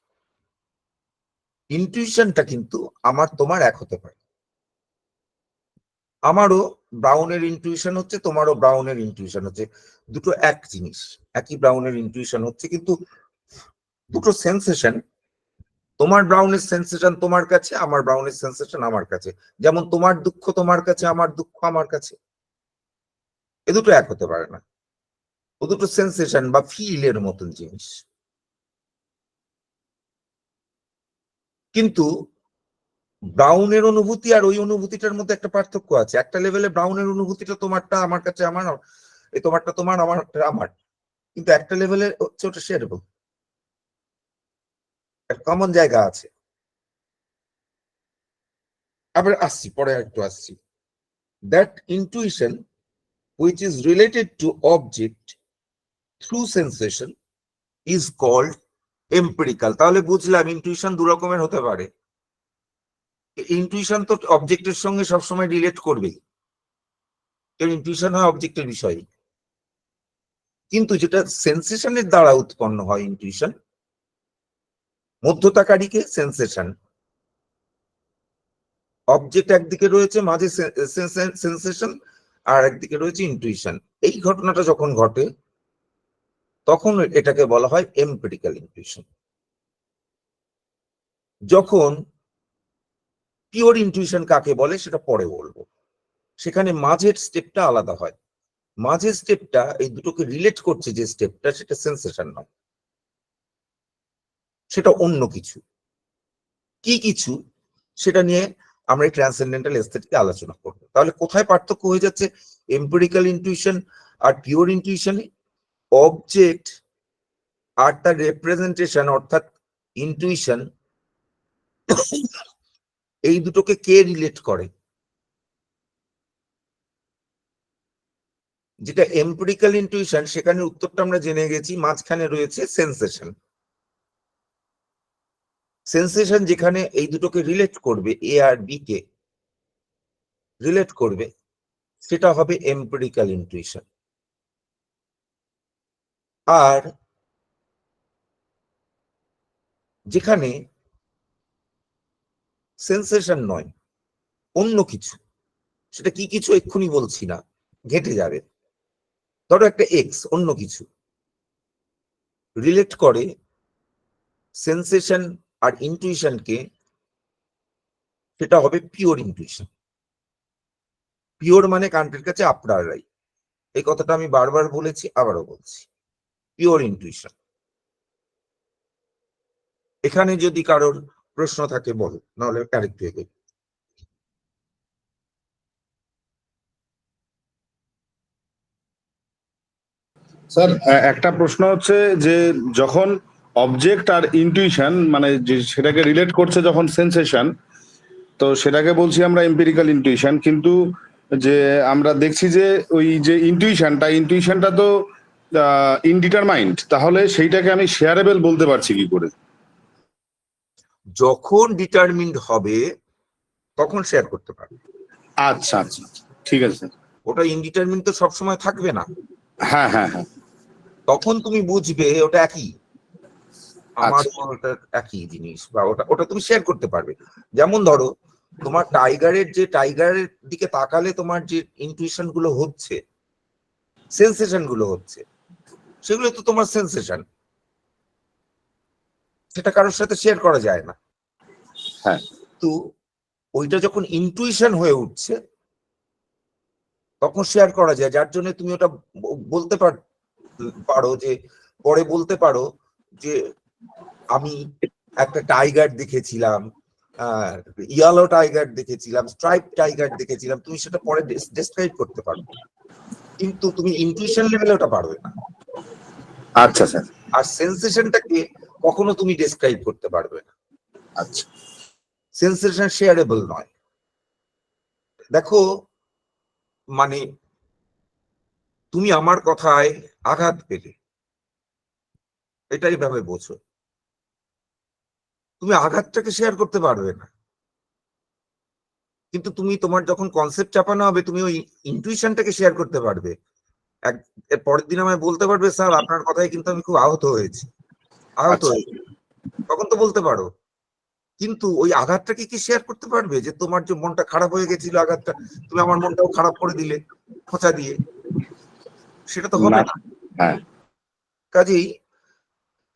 ইনটুইশনটা কিন্তু আমার তোমার এক হতে পারে। আমারও ব্রাউনের ইনটুইশন হচ্ছে, তোমারও ব্রাউনের ইনটুইশন হচ্ছে, দুটো এক জিনিস, একই ব্রাউনের ইনটুইশন হচ্ছে, কিন্তু দুটো সেন্সেশন, তোমার ব্রাউনের সেন্সেশন তোমার কাছে, আমার ব্রাউনের সেন্সেশন আমার কাছে। যেমন তোমার দুঃখ তোমার কাছে, আমার দুঃখ আমার কাছে, এ দুটো এক হতে পারে না। ও দুটো সেন্সেশন বা ফিলের মতন জিনিস। কিন্তু ব্রাউনের অনুভূতি আর ওই অনুভূতিটার মধ্যে একটা পার্থক্য আছে। একটা লেভেলে ব্রাউনের অনুভূতিটা তোমারটা আমার কাছে আমার, এই তোমারটা তোমার, আমারটা আমার, কিন্তু একটা লেভেলে হচ্ছে ওটা শেয়ারেবল, একটা কমন জায়গা আছে। আবার আসছি, পরে একটু আসছি। That intuition which is related to object through sensation is called empirical. তাহলে বুঝলাম ইনটুইশন দু রকমের হতে পারে। ইনটুইশন তো অবজেক্টের সঙ্গে সবসময় রিলেট করবেই, কারণ ইনটুইশন হয় অবজেক্টের বিষয়ে। কিন্তু যেটা সেন্সেশনের দ্বারা উৎপন্ন হয় ইনটুইশন, মধ্যতাকারীকে সেন্সেশন, অবজেক্ট একদিকে রয়েছে, মাঝে সেন্সেশন, আর একদিকে রয়েছে ইনটুইশন। এই ঘটনাটা যখন ঘটে তখন এটাকে বলা হয় এম্পিরিক্যাল ইনটুইশন। যখন পিওর ইনটুইশন কাকে বলে সেটা পরে বলবো, সেখানে মাঝের স্টেপটা আলাদা হয়। মাঝের স্টেপটা এই দুটোকে রিলেট করছে, যে স্টেপটা, সেটা সেন্সেশন নয়, সেটা অন্য কিছু। কি কিছু সেটা নিয়ে আমরা এই ট্রান্সেন্ডেন্টাল এস্থেটিকে আলোচনা করবো। তাহলে কোথায় পার্থক্য হয়ে যাচ্ছে এম্পিরিক্যাল ইনটুইশন আর পিওর ইনটুইশনে? অবজেক্ট আর তার রিপ্রেজেন্টেশন অর্থাৎ ইনটুইশন, এই দুটোকে কে রিলেট করে? যেটা এম্পিরিক্যাল ইনটুইশন, সেখানে উত্তরটা আমরা জেনে গেছি, মাঝখানে রয়েছে সেন্সেশন। সেন্সেশন যেখানে এই দুটোকে রিলেট করবে, এ আর বি কে রিলেট করবে, সেটা হবে এম্পিরিক্যাল ইনটুইশন। আর যেখানে সেন্সেশন নয়, অন্য কিছু, সেটা কি কিছু এক্ষুনি বলছি না, ঘেটে যাবে। ধরো একটা এক্স, অন্য কিছু রিলেট করে সেন্সেশন আর ইনটুইশনকে, সেটা হবে পিওর ইনটুইশন। পিওর মানে কান্টের কাছে আপনার রাই, এই কথাটা আমি বারবার বলেছি, আবারও বলছি, পিওর ইনটুইশন। এখানে যদি কারোর প্রশ্ন থাকে বলো, নাহলে আরেকটু এগোই। স্যার, একটা প্রশ্ন হচ্ছে যে যখন অবজেক্ট আর ইনটিউশন মানে যে সেটাকে রিলেট করছে যখন সেন্সেশন, তো সেটাকে বলছি আমরা এম্পিরিক্যাল ইনটিউশন। কিন্তু যে আমরা দেখছি যে ওই যে ইনটিউশনটা তো ইনডিটারমাইন্ড, তাহলে সেইটাকে আমি শেয়ারেবল বলতে পারছি কি করে? যখন ডিটারমিন্ড হবে তখন শেয়ার করতে পারবে। আচ্ছা আচ্ছা, ঠিক আছে। ওটা ইনডিটারমিন্ড তো সবসময় থাকবে না। হ্যাঁ হ্যাঁ হ্যাঁ, তখন তুমি বুঝবে ওটা একই, আমার ওটা একই জিনিস, বা ওটা ওটা তুমি শেয়ার করতে পারবে। যেমন ধরো তোমার টাইগারের দিকে তাকালে তোমার যে ইনটুইশন গুলো হচ্ছে, সেন্সেশন গুলো হচ্ছে, সেগুলো তো তোমার সেন্সেশন। সেটা কারোর সাথে শেয়ার করা যায় না। হ্যাঁ। তো ওইটা যখন ইনটুইশন হয়ে উঠছে তখন শেয়ার করা যায়, যার জন্য তুমি ওটা বলতে পারো যে, পরে বলতে পারো যে আমি একটা টাইগার দেখেছিলাম, ইয়েলো টাইগার দেখেছিলাম, স্ট্রাইপ টাইগার দেখেছিলাম, তুমি সেটা পরে ডেসক্রাইব করতে পারো, কিন্তু তুমি ইনটুইশন লেভেলে ওটা পারবে না। আচ্ছা স্যার। আর সেন্সেশনটাকে কখনো তুমি ডেসক্রাইব করতে পারবে না। আচ্ছা। সেন্সেশন শেয়ারেবল নয়। দেখো, মানে তুমি আমার কথায় আঘাত পেলে, এটাই ভাবে বোঝো, তুমি আঘাতটাকে শেয়ার করতে পারবে না, কিন্তু তুমি তোমার যখন কনসেপ্ট চাপানো হবে তুমি ওই ইনটুইশনটাকে শেয়ার করতে পারবে। এর পরের দিন আমায় বলতে পারবে, স্যার আপনার কথায় কিন্তু আমি খুব আহত হয়েছি। আচ্ছা। তখন তো বলতে পারো, কিন্তু ওই আঘাতটাকে কি শেয়ার করতে পারবে যে তোমার যে মনটা খারাপ হয়ে গেছিল আঘাতটা, তুমি আমার মনটাও খারাপ করে দিলে খোঁচা দিয়ে? সেটা তো হবে না। হ্যাঁ। কাজেই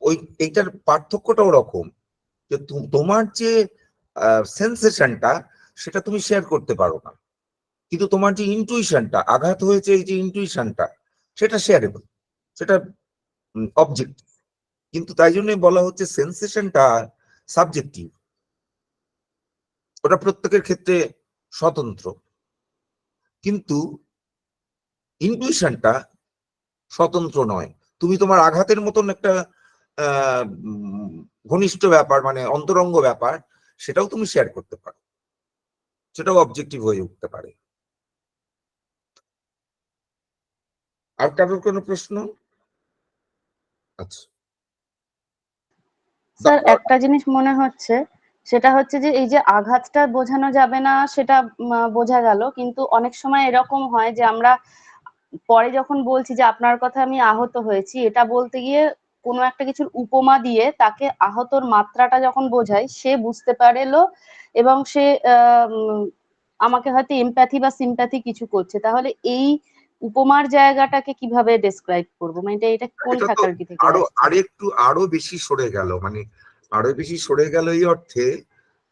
ওই এইটার পার্থক্যটা ওরকম যে তোমার যে সেন্সেশনটা সেটা তুমি শেয়ার করতে পারো না, কিন্তু তোমার যে ইনটুইশনটা, আঘাত হয়েছে এই যে ইনটুইশনটা, সেটা শেয়ারেবল, সেটা অবজেক্টিভ। কিন্তু তাই জন্যই বলা হচ্ছে সেন্সেশনটা সাবজেক্টিভ, ওটা প্রত্যেকের ক্ষেত্রে স্বতন্ত্র, কিন্তু ইনটুইশনটা স্বতন্ত্র নয়। তুমি তোমার আঘাতের মতন একটা ঘনিষ্ঠ ব্যাপার, মানে অন্তরঙ্গ ব্যাপার, সেটাও তুমি শেয়ার করতে পারো, সেটাও অবজেক্টিভ হয়ে উঠতে পারে। আর কারোর কোনো প্রশ্ন? আচ্ছা স্যার একটা জিনিস মনে হচ্ছে, সেটা হচ্ছে যে এই যে আঘাতটা বোঝানো যাবে না সেটা বোঝা গেল, কিন্তু অনেক সময় এরকম হয় যে আমরা পরে যখন বলছি যে আপনার কথা আমি আহত হয়েছি, এটা বলতে গিয়ে কোনো একটা কিছুর উপমা দিয়ে তাকে আহতর মাত্রাটা যখন বোঝাই, সে বুঝতে পারলো এবং সে আমাকে হয়তো এমপ্যাথি বা সিম্প্যাথি কিছু করছে। তাহলে এই উপমার জায়গাটাকে কিভাবে ডেসক্রাইব করবো, মানে এটা কোন এটা তো ফ্যাকাল্টি থেকে আসছে? আরো বেশি সরে গেল, মানে আরো বেশি সরে গেল এই অর্থে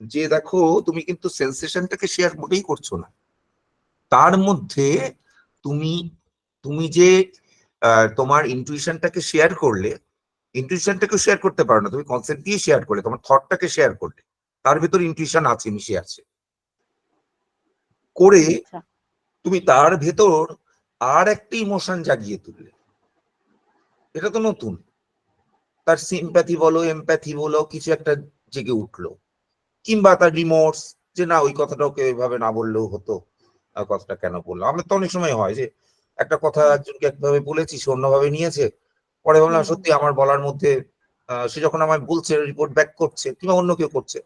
যে দেখো, তুমি কিন্তু সেন্সেশনটাকে শেয়ার মোটেই করছো না। তার মধ্যে তুমি তুমি যে তোমার ইনটুইশনটাকে শেয়ার করলে, ইনটুইশনটাকে শেয়ার করতে পারো না, তুমি কনসেপ্ট দিয়ে শেয়ার করলে, তোমার থটটাকে শেয়ার করলে, তার ভিতর ইনটুইশন আছে, মিশে আছে, করে আচ্ছা। তুমি তার ভেতর আর একটা ইমোশন জাগিয়ে তুললে, এটা তো নতুন। তার সিম্প্যাথি বলো, এমপ্যাথি বলো, কিছু একটা জেগে উঠলো, কিংবা তার রিমোর্স, যে না ওই কথাটা ওকে এভাবে না বললেও হতো, কথাটা কেন বললো। আমার তো অনেক সময় হয় যে একটা কথা একজনকে একভাবে বলেছি, সে অন্যভাবে নিয়েছে, পরে বললাম সত্যি আমার বলার মধ্যে, সে যখন আমায় বলছে, রিপোর্ট ব্যাক করছে কিংবা অন্য কেউ করছে,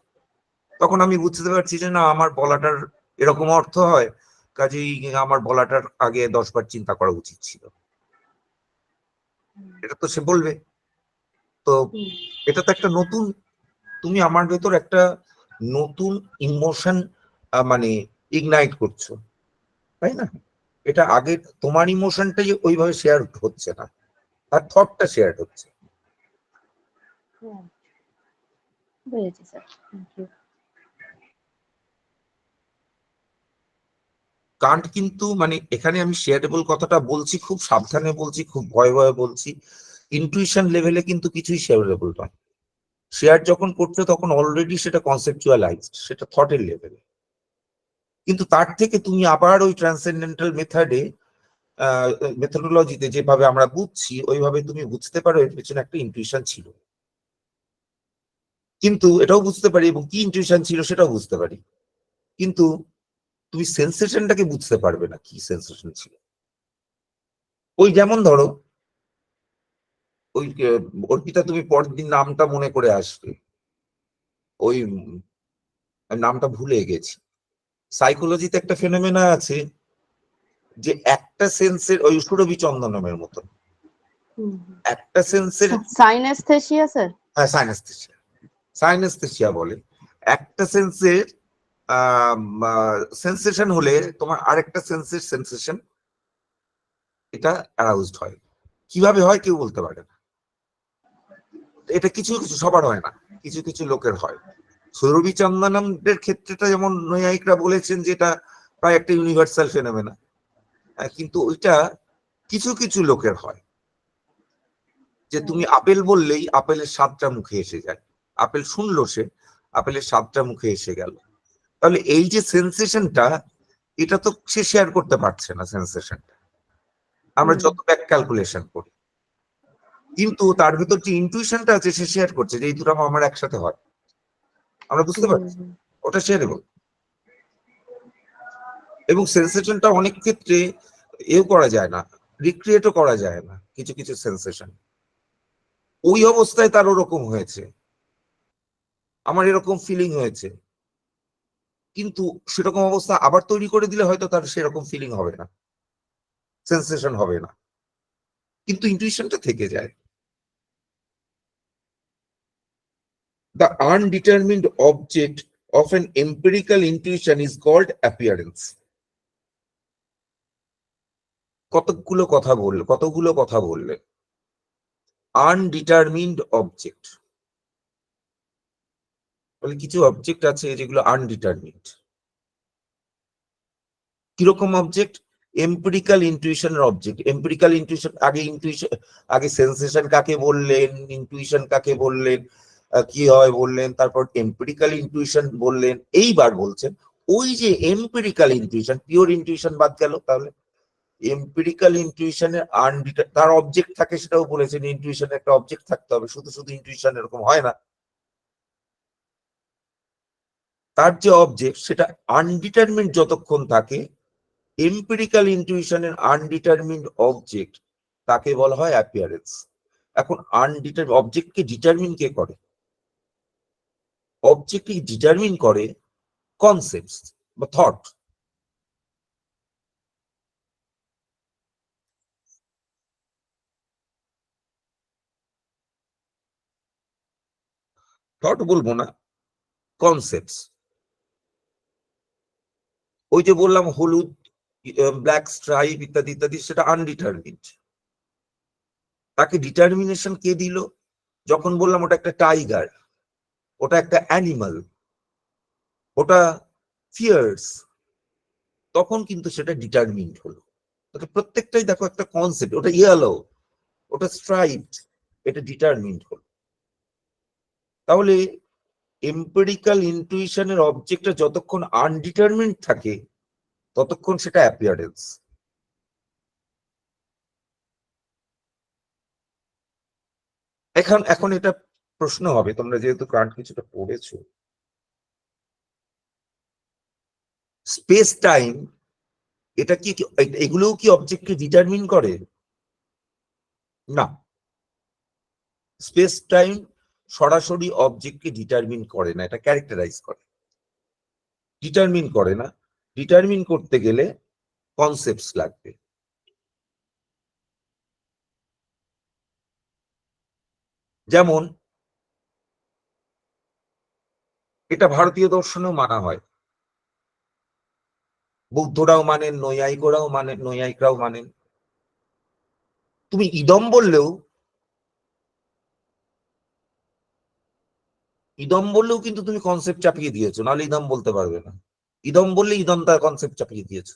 তখন আমি বুঝতে পারছি যে না, আমার বলাটার এরকম অর্থ হয়, কাজেই আমার বলাটার আগে 10 বার চিন্তা করা উচিত ছিল। এটা তো সে বলবে, তো এটা তো একটা নতুন, তুমি আমার ভেতর একটা নতুন ইমোশন মানে ইগনাইট করছো, তাই না? এটা আগে তোমার ইমোশনটাই ওইভাবে শেয়ার হচ্ছে না, তার থটটা শেয়ার হচ্ছে। বুঝেছি স্যার, থ্যাংক ইউ। কান্ট কিন্তু, মানে এখানে আমি শেয়ারেবল কথাটা বলছি, খুব সাবধানে বলছি, খুব ভয়ে ভয়ে বলছি, ইনটুইশন লেভেলে কিন্তু কিছুই শেয়ারেবল নয়। শেয়ার যখন করছো তখন অলরেডি সেটা কনসেপচুয়ালাইজড, সেটা থটের লেভেলে। কিন্তু তার থেকে তুমি আবার ওই ট্রান্সেন্ডেন্টাল মেথোডোলজিতে যেভাবে আমরা বুঝছি, ওইভাবে তুমি বুঝতে পারো এর পেছনে একটা ইনটুইশন ছিল। কিন্তু এটাও বুঝতে পারি, এবং কি ইনটুইশন ছিল সেটাও বুঝতে পারি, কিন্তু তুমি সেন্সেশনটাকে বুঝতে পারবে না কি সেন্সেশন ছিল। ওই যেমন ধরো, ওই অর্পিতা, তুমি পরের দিন নামটা মনে করে আসবে, ওই নামটা ভুলে গেছি। সাইকোলজিতে একটা ফেনোমেনা আছে যে একটা সেন্সের, ওই সুরভি চন্দনমের মতন একটা সেন্সের, সাইনেস্থেসিয়া স্যার? হ্যাঁ সাইনেস্থেসিয়া, সাইনেস্থেসিয়া বলে। একটা সেন্সের সেন্সেশন হলে তোমার আরেকটা সেন্সের সেন্সেশন এটা অ্যারাউজড হয়। কিভাবে হয় কেউ বলতে পারে না, এটা কিছু কিছু সবার হয় না। কিছু কিছু লোকের হয়। সুরভি চন্দ্রনের ক্ষেত্রেটা যেমন নৈয়ায়িকরা বলেছেন যে এটা প্রায় একটা ইউনিভার্সাল ফেনোমেনা, কিন্তু ওইটা কিছু কিছু লোকের হয়, যে তুমি আপেল বললেই আপেলের স্বাদটা মুখে এসে যায়, আপেল শুনলো সে, আপেলের স্বাদটা মুখে এসে গেল। তাহলে এই যে সেন্সেশনটা, এটা তো সে শেয়ার করতে পারছে না সেন্সেশনটা, আমরা যত ব্যাক ক্যালকুলেশন করি, কিন্তু তার ভিতর যে ইনটুইশনটা আছে সে শেয়ার করছে যে এই দুটো আমার একসাথে হয়, আমরা বুঝতে পারছি, ওটা শেয়ারেবল। এবং সেন্সেশনটা অনেক ক্ষেত্রে এও করা যায় না, রিক্রিয়েটও করা যায় না কিছু কিছু সেন্সেশন। ওই অবস্থায় তার ওরকম হয়েছে, আমার এরকম ফিলিং হয়েছে, কিন্তু সেরকম অবস্থা আবার তৈরি করে দিলে হয়তো তার সেরকম ফিলিং হবে না, সেন্সেশন হবে না, কিন্তু ইনটুইশনটা থেকে যায়। The undetermined object of an empirical intuition is called appearance. কতগুলো কথা বললে আনডিটারমিন্ড অবজেক্ট, বলে কিছু অবজেক্ট আছে যেগুলো আনডিটারমিন্ড। কিরকম অবজেক্ট? এম্পিরিক্যাল ইনটুইশনের অবজেক্ট। এম্পিরিক্যাল ইনটুইশন, আগে সেন্সেশন কাকে বললেন, ইনটুইশন কাকে বললেন, কি হয় বললেন, তারপর এম্পিরিক্যাল ইনটুইশন বললেন, এইবার বলছেন ওই যে এম্পিরিক্যাল ইনটুইশন, পিওর ইনটুইশন বাদ গেল, তাহলে এম্পিরিক্যাল ইনটুইশনের তার অবজেক্ট থাকে, সেটাও বলেছেন ইনটুইশনের একটা অবজেক্ট থাকতে হবে, শুধু শুধু ইনটুইশন এরকম হয় না। তার যে অবজেক্ট সেটা আনডিটারমিন্ড যতক্ষণ থাকে, এম্পিরিক্যাল ইনটুইশনের আনডিটারমিন্ড অবজেক্ট, তাকে বলা হয় অ্যাপিয়ারেন্স। এখন অবজেক্টকে ডিটারমিন কে করে? অবজেক্টকে ডিটারমিন করে কনসেপ্টস বা থট। থট বলবো না, কনসেপ্টস। ওই যে বললাম হলুদ, ব্ল্যাক স্ট্রাইপ ইত্যাদি ইত্যাদি, সেটা আনডিটারমিন্ড। তাকে ডিটারমিনেশন কে দিল? যখন বললাম ওটা একটা টাইগার, ওটা একটা অ্যানিমাল, ওটা ফিয়ার্স, তখন কিন্তু সেটা ডিটারমিন্ড হলো। প্রত্যেকটাই দেখো একটা কনসেপ্ট, ওটা ইয়েলো, ওটা স্ট্রাইপড, এটা ডিটারমিন্ড হলো। তাহলে এম্পিরিক্যাল ইনটুইশনের অবজেক্টটা যতক্ষণ আনডিটারমিন্ড থাকে ততক্ষণ সেটা অ্যাপিয়ারেন্স। এখন এটা প্রশ্ন হবে, তোমরা যেহেতু কান্ট কিছুটা পড়েছো, স্পেস টাইম, এটা কি এগুলোও কি অবজেক্টকে ডিটারমিন করে? না, স্পেস টাইম সরাসরি অবজেক্টকে ডিটারমিন করে না, এটা ক্যারেক্টারাইজ করে, ডিটারমিন করে না। ডিটারমিন করতে গেলে কনসেপ্টস লাগবে। যেমন এটা ভারতীয় দর্শনেও মানা হয়, বৌদ্ধরাও মানেন, নৈয়ায়িকরাও মানেন। তুমি ইদম বললেও কিন্তু তুমি কনসেপ্ট চাপিয়ে দিয়েছো, নাহলে ইদম বলতে পারবে না। ইদম বললে ইদম তার কনসেপ্ট চাপিয়ে দিয়েছো।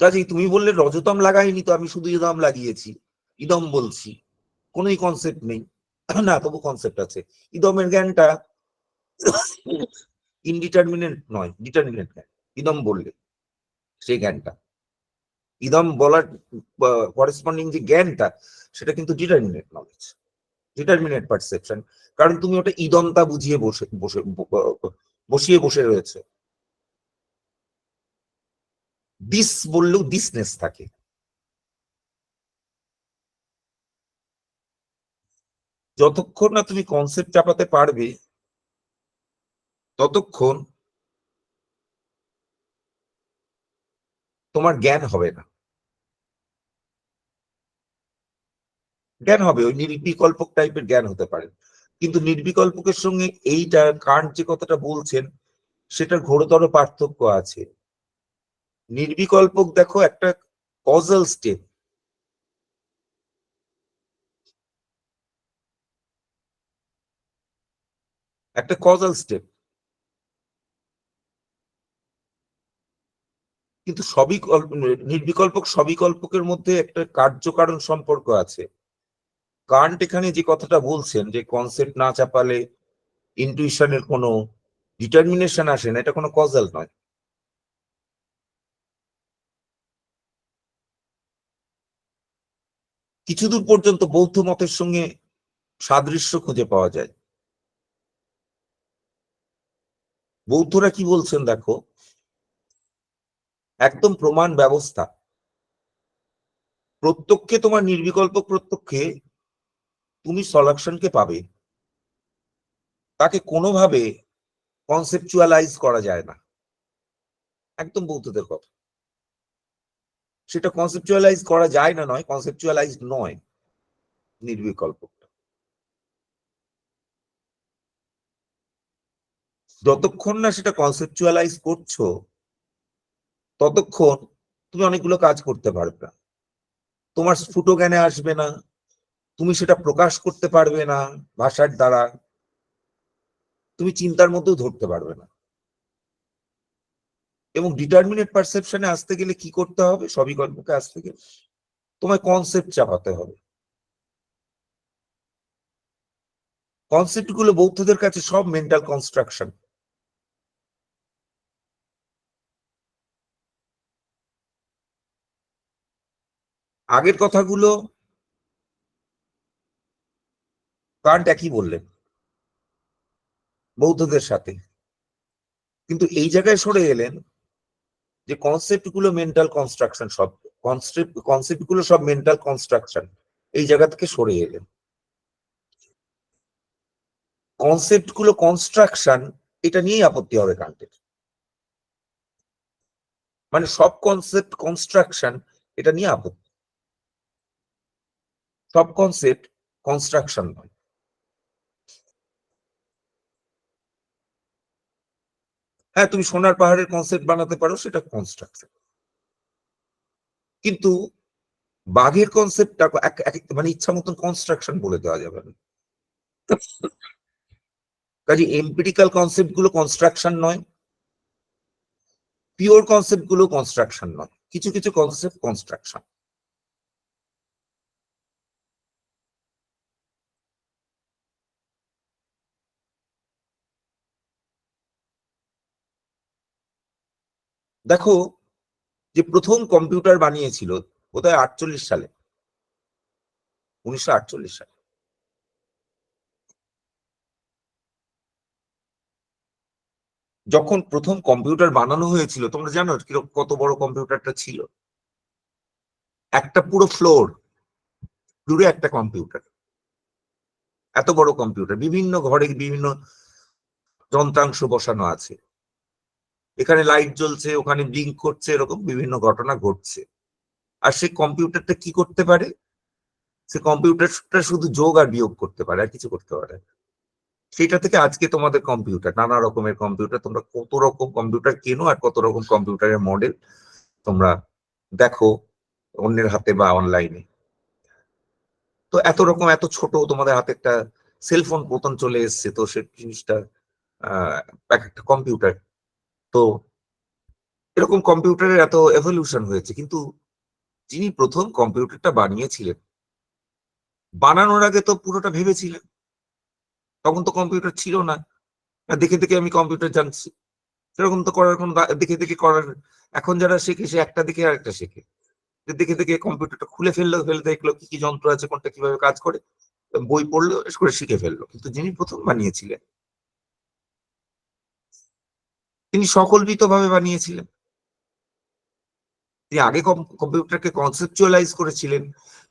কাজেই তুমি বললে রজতম লাগাইনি, তো আমি শুধু ইদম লাগিয়েছি, ইদম বলছি, কোনোই কনসেপ্ট নেই। না, তবু কনসেপ্ট আছে। ইদমের জ্ঞানটা ইনডিটারমিনেন্ট নয়, ডিটারমিনেন্ট জ্ঞান। ইদম বললে সেই জ্ঞানটা, ইদম বলার করেসপন্ডিং যে জ্ঞানটা, সেটা কিন্তু ডিটারমিনেন্ট নলেজ, ডিটারমিনেন্ট পারসেপশন। কারণ তুমি ওটা ইদমটা বুঝিয়ে বসিয়ে বসে রয়েছে। দিস বললেও দিসনেস থাকে। যতক্ষণ না তুমি কনসেপ্ট চাপাতে পারবে ততক্ষণ তোমার জ্ঞান হবে না। জ্ঞান হবে ওই নির্বিকল্পক টাইপের জ্ঞান হতে পারে, কিন্তু নির্বিকল্পকের সঙ্গে এইটা কান্ট যে কথাটা বলছেন সেটার ঘোরতর পার্থক্য আছে। নির্বিকল্পক দেখো একটা কজাল স্টেট, একটা কজাল স্টেপ, কিন্তু নির্বিকল্পক সবিকল্পকের মধ্যে একটা কার্যকারণ সম্পর্ক আছে। কান্ট এখানে যে কথাটা বলছেন যে কনসেপ্ট না চাপালে ইনটুইশনের কোনো ডিটারমিনেশন আসে না, এটা কোনো কজাল নয়। কিছু দূর পর্যন্ত বৌদ্ধ মতের সঙ্গে সাদৃশ্য খুঁজে পাওয়া যায়। বৌদ্ধরা কি বলছেন দেখো, একদম প্রমাণ ব্যবস্থা, প্রত্যক্ষে তোমার নির্বিকল্প প্রত্যক্ষে তুমি সলিউশনকে পাবে, তাকে কোনোভাবে কনসেপচুয়ালাইজ করা যায় না, একদম বৌদ্ধদের কথা। সেটা কনসেপচুয়ালাইজ করা যায় না নয়, কনসেপচুয়ালাইজ নয় নির্বিকল্প। যতক্ষণ না সেটা কনসেপচুয়ালাইজ করছো ততক্ষণ তুমি অনেকগুলো কাজ করতে পারবে না, তোমার স্ফুট জ্ঞানে আসবে না, তুমি সেটা প্রকাশ করতে পারবে না ভাষার দ্বারা, তুমি চিন্তার মধ্যেও ধরতে পারবে না। এবং ডিটারমিনেট পারসেপশনে আসতে গেলে কি করতে হবে, সবিকল্পকে আসতে গেলে তোমায় কনসেপ্ট চাপাতে হবে। কনসেপ্ট গুলো বৌদ্ধদের কাছে সব মেন্টাল কনস্ট্রাকশন। আগের কথাগুলো কান্ট একই বললেন বৌদ্ধদের সাথে, কিন্তু এই জায়গায় সরে এলেন যে কনসেপ্ট গুলো মেন্টাল কনস্ট্রাকশন, সব কনসেপ্ট গুলো সব মেন্টাল কনস্ট্রাকশন, এই জায়গা থেকে সরে এলেন। কনসেপ্ট গুলো কনস্ট্রাকশন, এটা নিয়েই আপত্তি হবে কান্টের, মানে সব কনসেপ্ট কনস্ট্রাকশন, এটা নিয়ে আপত্তি। সব কনসেপ্ট কনস্ট্রাকশন নয়। হ্যাঁ, তুমি সোনার পাহাড়ের কনসেপ্ট বানাতে পারো, সেটা কনস্ট্রাকশন, কিন্তু বাঘের কনসেপ্টটা মানে ইচ্ছা মতন কনস্ট্রাকশন বলে দেওয়া যাবে না। কাজে এমপিরিক্যাল কনসেপ্ট গুলো কনস্ট্রাকশন নয়, পিওর কনসেপ্ট গুলো কনস্ট্রাকশন নয়, কিছু কিছু কনসেপ্ট কনস্ট্রাকশন। দেখো, যে প্রথম কম্পিউটার বানিয়েছিল বোধহয় 48 সালে, 1948 সালে। যখন প্রথম কম্পিউটার বানানো হয়েছিল, তোমরা জানো কত বড় কম্পিউটারটা ছিল? একটা পুরো ফ্লোর জুড়ে একটা কম্পিউটার, এত বড় কম্পিউটার, বিভিন্ন ঘরে বিভিন্ন যন্ত্রাংশ বসানো আছে, এখানে লাইট জ্বলছে, ওখানে ব্লিঙ্ক করছে, এরকম বিভিন্ন ঘটনা ঘটছে। আর সেই কম্পিউটারটা কি করতে পারে? সে কম্পিউটারটা শুধু যোগ আর বিয়োগ করতে পারে, আর কিছু করতে পারে না। সেটা থেকে আজকে তোমাদের কম্পিউটার, নানা রকমের কম্পিউটার, তোমরা কত রকম কম্পিউটার কেনো আর কত রকম কম্পিউটারের মডেল তোমরা দেখো অন্যের হাতে বা অনলাইনে। তো এত রকম, এত ছোট তোমাদের হাতে একটা সেলফোন বোতাম চলে এসছে, তো সে জিনিসটা এক একটা কম্পিউটার। তো এরকম কম্পিউটারের এত এভলিউশন হয়েছে, কিন্তু যিনি প্রথম কম্পিউটারটা বানিয়েছিলেন, বানানোর আগে তো পুরোটা ভেবেছিলেন, তখন তো কম্পিউটার ছিল না, দেখে দেখে আমি কম্পিউটার জানছি, সেরকম তো করার কোনো দেখে দেখে করার। এখন যারা শেখে সে একটা দেখে আর একটা শেখে, দেখে দেখে কম্পিউটারটা খুলে ফেললো, ফেলে দেখলো কি কি যন্ত্র আছে, কোনটা কিভাবে কাজ করে, বই পড়লো, করে শিখে ফেললো। কিন্তু যিনি প্রথম বানিয়েছিলেন, তিনি সকল্পিত ভাবে বানিয়েছিলেন। তিনি আগে কম্পিউটারকে কনসেপচুয়ালাইজ করেছিলেন,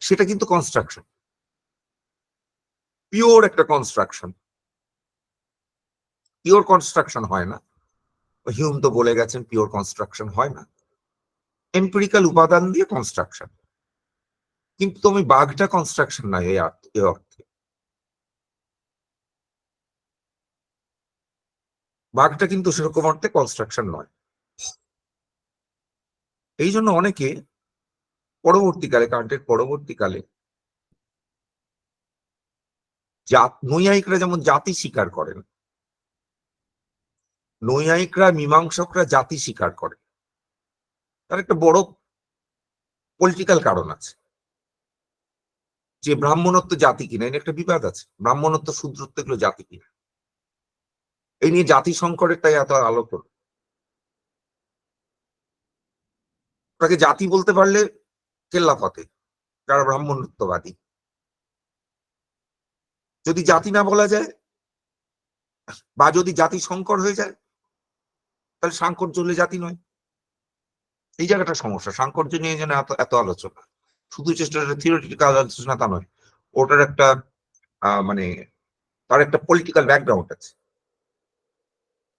সেটা কিন্তু কনস্ট্রাকশন, পিওর একটা কনস্ট্রাকশন। পিওর কনস্ট্রাকশন হয় না, হিউম তো বলে গেছেন পিওর কনস্ট্রাকশন হয় না, এম্পিরিক্যাল উপাদান দিয়ে কনস্ট্রাকশন। কিন্তু তুমি বাঘটা কনস্ট্রাকশন নয় এই অর্থে, বাঘটা কিন্তু সেরকম অর্থে কনস্ট্রাকশন নয়। এই জন্য অনেকে পরবর্তীকালে, কান্টের পরবর্তীকালে নৈয়ায়িকরা যেমন জাতি স্বীকার করেন, নৈয়ায়িকরা মীমাংসকরা জাতি স্বীকার করে, তার একটা বড় পলিটিক্যাল কারণ আছে, যে ব্রাহ্মণত্ব জাতি কিনা, এর একটা বিবাদ আছে, ব্রাহ্মণত্ব শূদ্রত্ব এগুলো জাতি কিনা, এই নিয়ে জাতি সংকটের তাই এত আলোচনা। তাকে জাতি বলতে পারলে কেল্লা ফতে যারা ব্রাহ্মণত্ববাদী, যদি জাতি না বলা যায় বা যদি জাতি সংকর হয়ে যায় তাহলে সাংকর্য হলে জাতি নয়। এই জায়গাটা সমস্যা, সাংকর্য নিয়ে যেন এত এত আলোচনা, শুধু চেষ্টা থিওরিটিক্যাল আলোচনা তা নয়, ওটার একটা মানে তার একটা পলিটিক্যাল ব্যাকগ্রাউন্ড আছে।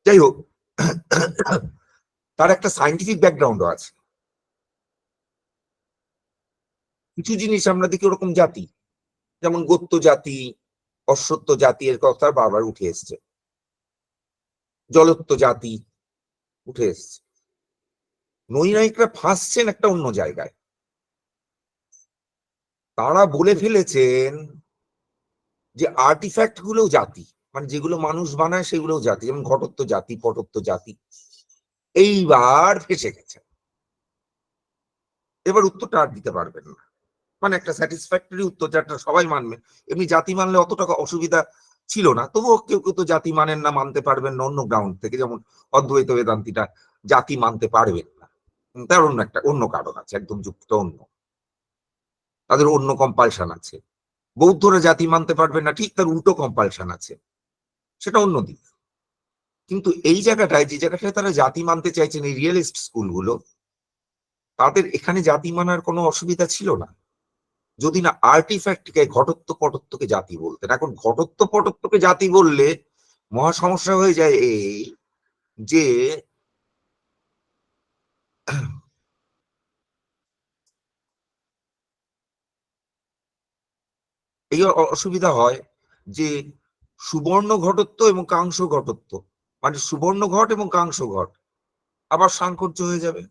যাই হোক, তার একটা সাইন্টিফিক ব্যাকগ্রাউন্ডও আছে। কিছু জিনিস আমরা দেখি ওরকম জাতি, যেমন গোত্র জাতি, অশ্বত্থ জাতি, এর কথা বারবার উঠে এসছে, জলত্ব জাতি উঠে এসছে। নৈয়ায়িকরা ফাঁসছেন একটা অন্য জায়গায়, তারা বলে ফেলেছেন যে আর্টিফ্যাক্ট গুলো জাতি, মানে যেগুলো মানুষ বানায় সেগুলো জাতি, যেমন ঘটত্ব জাতি, পটত্ব জাতি। এইবার ফেসে গেছে, এবার উত্তরটা আর দিতে পারবেন না, মানে একটা স্যাটিসফ্যাক্টরি উত্তর যেটা সবাই মানবে। এমনি জাতি মানলে অত টাকা অসুবিধা ছিল না, তবুও কেউ কেউ তো জাতি মানেন না, মানতে পারবেন না অন্য গ্রাউন্ড থেকে, যেমন অদ্বৈত বেদান্তিটা জাতি মানতে পারবেন না, তার অন্য কারণ আছে, একদম যুক্ত অন্য, তাদের অন্য কম্পালশন আছে। বৌদ্ধরা জাতি মানতে পারবেন না, ঠিক তার উল্টো কম্পালশন আছে, সেটা অন্য দিক। কিন্তু এই জায়গাটায়, যে জায়গাটায় তারা জাতি মানতে চাইছেন, এই রিয়েলিস্ট স্কুলগুলো, তাদের এখানে জাতি মানার কোনো অসুবিধা ছিল না, যদি না আর্টিফ্যাক্টকে, ঘটত্ব পটত্বকে জাতি বলতেন। এখন ঘটত্ব পটত্বকে জাতি বললে মহা সমস্যা হয়ে যায় এই যে এই অসুবিধা হয় যে সুবর্ণ ঘটত্ব এবং কাংস ঘটত্ব, মানে সুবর্ণ ঘট এবং কাংস ঘট আবার সাংকর্য হয়ে যাবে,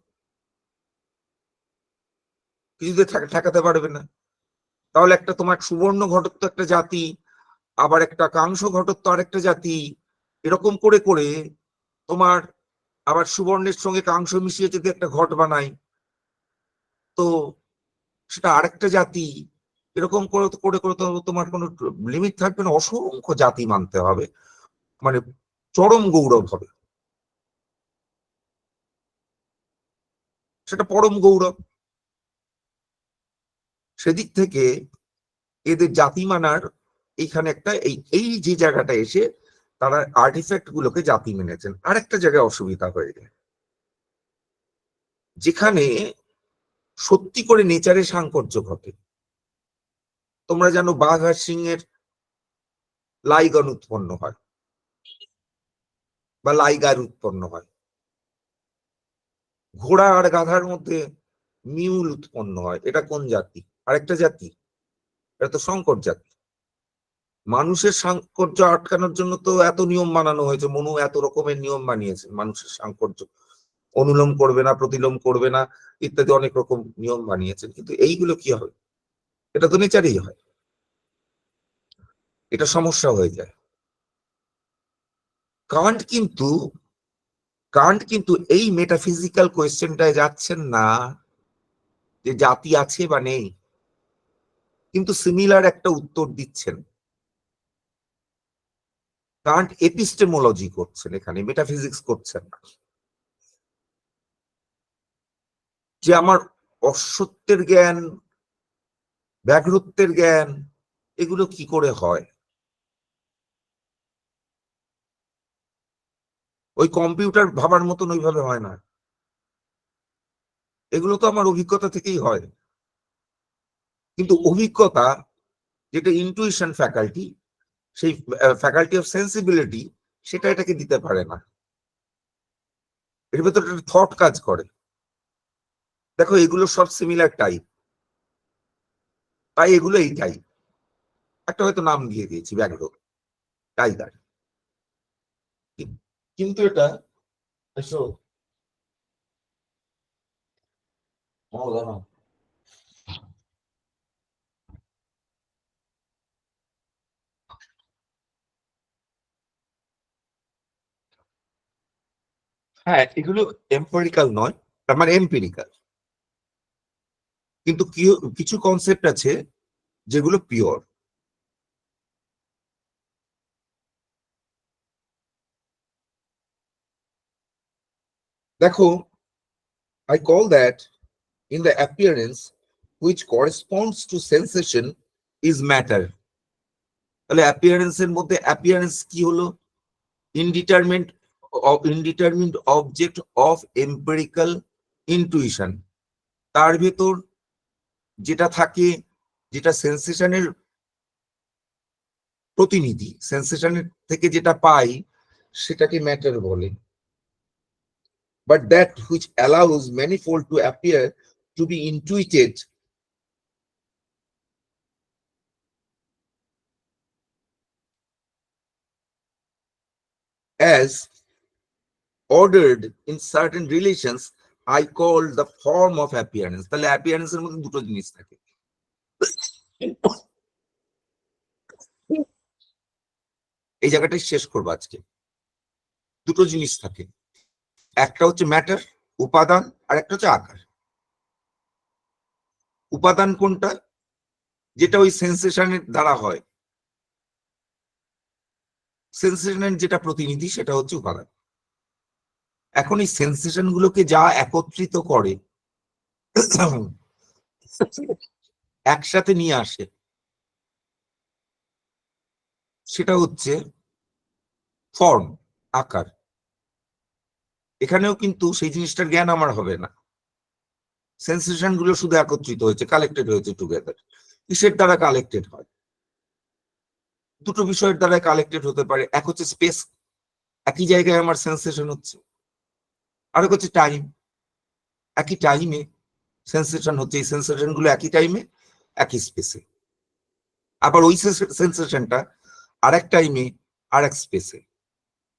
কিছুতে ঠেকাতে পারবে না। তাহলে একটা তোমার সুবর্ণ ঘটত্ব একটা জাতি, আবার একটা কাংস ঘটত্ব আরেকটা জাতি, এরকম করে করে তোমার আবার সুবর্ণের সঙ্গে কাংস মিশিয়ে যদি একটা ঘট বানাই, তো সেটা আরেকটা জাতি। এরকম করে করে করে তো তোমার কোনো লিমিট থাকবে না, অসংখ্য জাতি মানতে হবে, মানে চরম গৌরব হবে, সেটা পরম গৌরব। সেদিক থেকে এদের জাতি মানার এইখানে একটা এই এই যে জায়গাটা এসে তারা আর্টিফ্যাক্ট গুলোকে জাতি মেনেছেন। আরেকটা জায়গায় অসুবিধা হয়ে যায়, যেখানে সত্যি করে নেচারে সাংকর্য ঘটে। তোমরা জানো বাঘ আর সিংহের লাইগন উৎপন্ন হয় বা লাইগার উৎপন্ন হয়, ঘোড়া আর গাধার মধ্যে মিউল উৎপন্ন হয়, এটা কোন জাতি? আরেকটা জাতি, এটা তো সংকর জাতি। মানুষের সাংকর্য আটকানোর জন্য তো এত নিয়ম বানানো হয়েছে, মনু এত রকমের নিয়ম বানিয়েছে মানুষের সাংকর্য, অনুলোম করবে না, প্রতিলোম করবে না, ইত্যাদি অনেক রকম নিয়ম বানিয়েছেন। কিন্তু এইগুলো কি হবে? এটা তো নেচারেই হয়, এটা সমস্যা হয়ে যায়। কান্ট কিন্তু কান্ট কিন্তু এই মেটাফিজিক্যাল কোয়েশ্চেনটায় যাচ্ছেন না যে জাতি আছে বা নেই, কিন্তু সিমিলার একটা উত্তর দিচ্ছেন। কান্ট এপিস্টেমোলজি করছেন, এখানে মেটাফিজিক্স করছেন না, যে আমার অসত্যের জ্ঞান, ব্যাঘ্রত্বের জ্ঞান, এগুলো কি করে হয়। ওই কম্পিউটার ভাবার মতন ওইভাবে হয় না, এগুলো তো আমার অভিজ্ঞতা থেকেই হয়। কিন্তু অভিজ্ঞতা, যেটা ইনটুইশন ফ্যাকাল্টি, সেই ফ্যাকাল্টি অফ সেন্সিবিলিটি, সেটা এটাকে দিতে পারে না, এর ভেতরে একটা থট কাজ করে। দেখো এগুলো সব সিমিলার টাইপ, তাই এগুলো এই টাইপ, একটা হয়তো নাম দিয়ে দিয়েছি ব্যাঘ্র, টাইগার, কিন্তু এটা এসো জানো, হ্যাঁ, এগুলো এম্পিরিক্যাল নয়, তার মানে এম্পিরিক্যাল, কিন্তু কিছু কনসেপ্ট আছে যেগুলো পিওর। দেখো, I call that in the appearance which corresponds to sensation is matter. তাহলে অ্যাপিয়ারেন্স এর মধ্যে অ্যাপিয়ারেন্স কি হলো? ইনডিটারমিন্ড অবজেক্ট অফ এম্পিরিক্যাল ইনটুইশন। তার ভেতর যেটা থাকে, যেটা সেন্সেশনের প্রতিনিধি, সেন্সেশনের থেকে যেটা পাই সেটাকে ম্যাটার বলে। But that which allows manifold to appear to be intuited as ordered in certain relations, I call the form of appearance. তাহলে appearance এর মধ্যে দুটো জিনিস থাকে। এই জায়গাটাই শেষ করবো আজকে। দুটো জিনিস থাকে, একটা হচ্ছে ম্যাটার, উপাদান, আর একটা হচ্ছে আকার। উপাদান কোনটা? যেটা ওই সেন্সেশনের দ্বারা হয়, সেন্সেশনের যেটা প্রতিনিধি সেটা হচ্ছে উপাদান। এখন এই সেন্সেশন গুলোকে যা একত্রিত করে, একসাথে নিয়ে আসে, সেটা হচ্ছে ফর্ম, আকার। এখানেও কিন্তু সেই জিনিসটার জ্ঞান আমার হবে না। সেন্সেশন গুলো শুধু একত্রিত হয়েছে, কালেক্টেড হয়েছে টুগেদার। কিসের দ্বারা কালেক্টেড হয়? দুটো বিষয়ের দ্বারা কালেক্টেড হতে পারে। এক হচ্ছে স্পেস, একই জায়গায় আমার সেন্সেশন হচ্ছে। আর এক হচ্ছে টাইম, একই টাইমে সেন্সেশন হচ্ছে। এই সেন্সেশন গুলো একই টাইমে একই স্পেসে। আবার ওই সেন্সেশনটা আর এক টাইমে আর এক স্পেসে।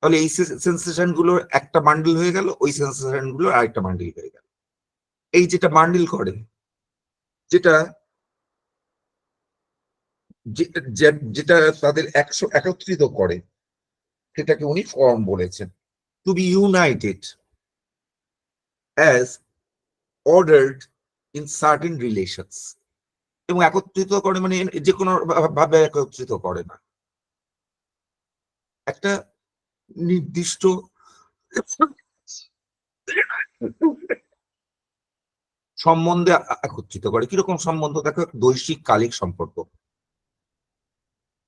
তাহলে এই সেন্সেশন গুলোর একটা বান্ডিল হয়ে গেল, ওই সেন্সেশন গুলোর আরেকটা বান্ডিল হয়ে গেল। এই যেটা বান্ডিল করে, যেটা যেটা তাদের একত্রিত করে, সেটাকে উনি ফর্ম বলেছেন। To be united as ordered in certain relations. এবং একত্রিত করে মানে যে কোনো ভাবে একত্রিত করে না, একটা নির্দিষ্ট সম্বন্ধে একত্রিত করে। কিরকম সম্বন্ধ? দেখো, দৈশিক কালিক সম্পর্ক।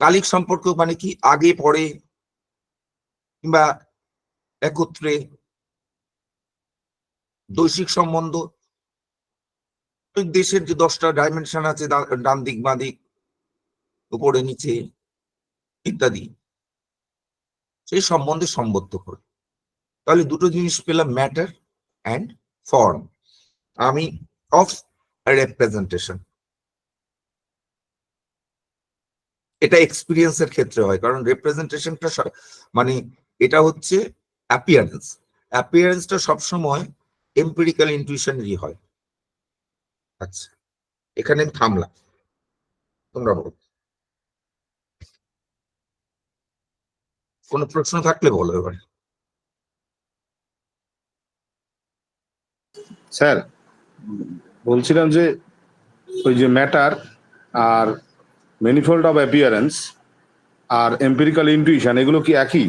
কালিক সম্পর্ক মানে কি? আগে পরে কিংবা একত্রে। দৈশিক সম্বন্ধ, দেশের যে 10টা ডাইমেনশন আছে, ডান দিক বাঁ দিক, উপরে নিচে ইত্যাদি, সেই সম্বন্ধে সম্বদ্ধ করে। তাহলে দুটো জিনিস পেলাম, ম্যাটার অ্যান্ড ফর্ম। আমি অফ রেপ্রেজেন্টেশন, এটা এক্সপিরিয়েন্সের ক্ষেত্রে হয়, কারণ রিপ্রেজেন্টেশনটা মানে এটা হচ্ছে অ্যাপিয়ারেন্স। অ্যাপিয়ারেন্সটা সবসময় এম্পিরিক্যাল ইনটুইশনেরই হয়। আচ্ছা, এখানে থামলাম, তোমরা বলো। কোনো প্রশ্ন থাকলে বলো এবার। স্যার, বলছিলাম যে ওই যে ম্যাটার আর ম্যানিফোল্ড অফ অ্যাপিয়ারেন্স আর এম্পিরিক্যাল ইনটুইশন, এগুলো কি একই?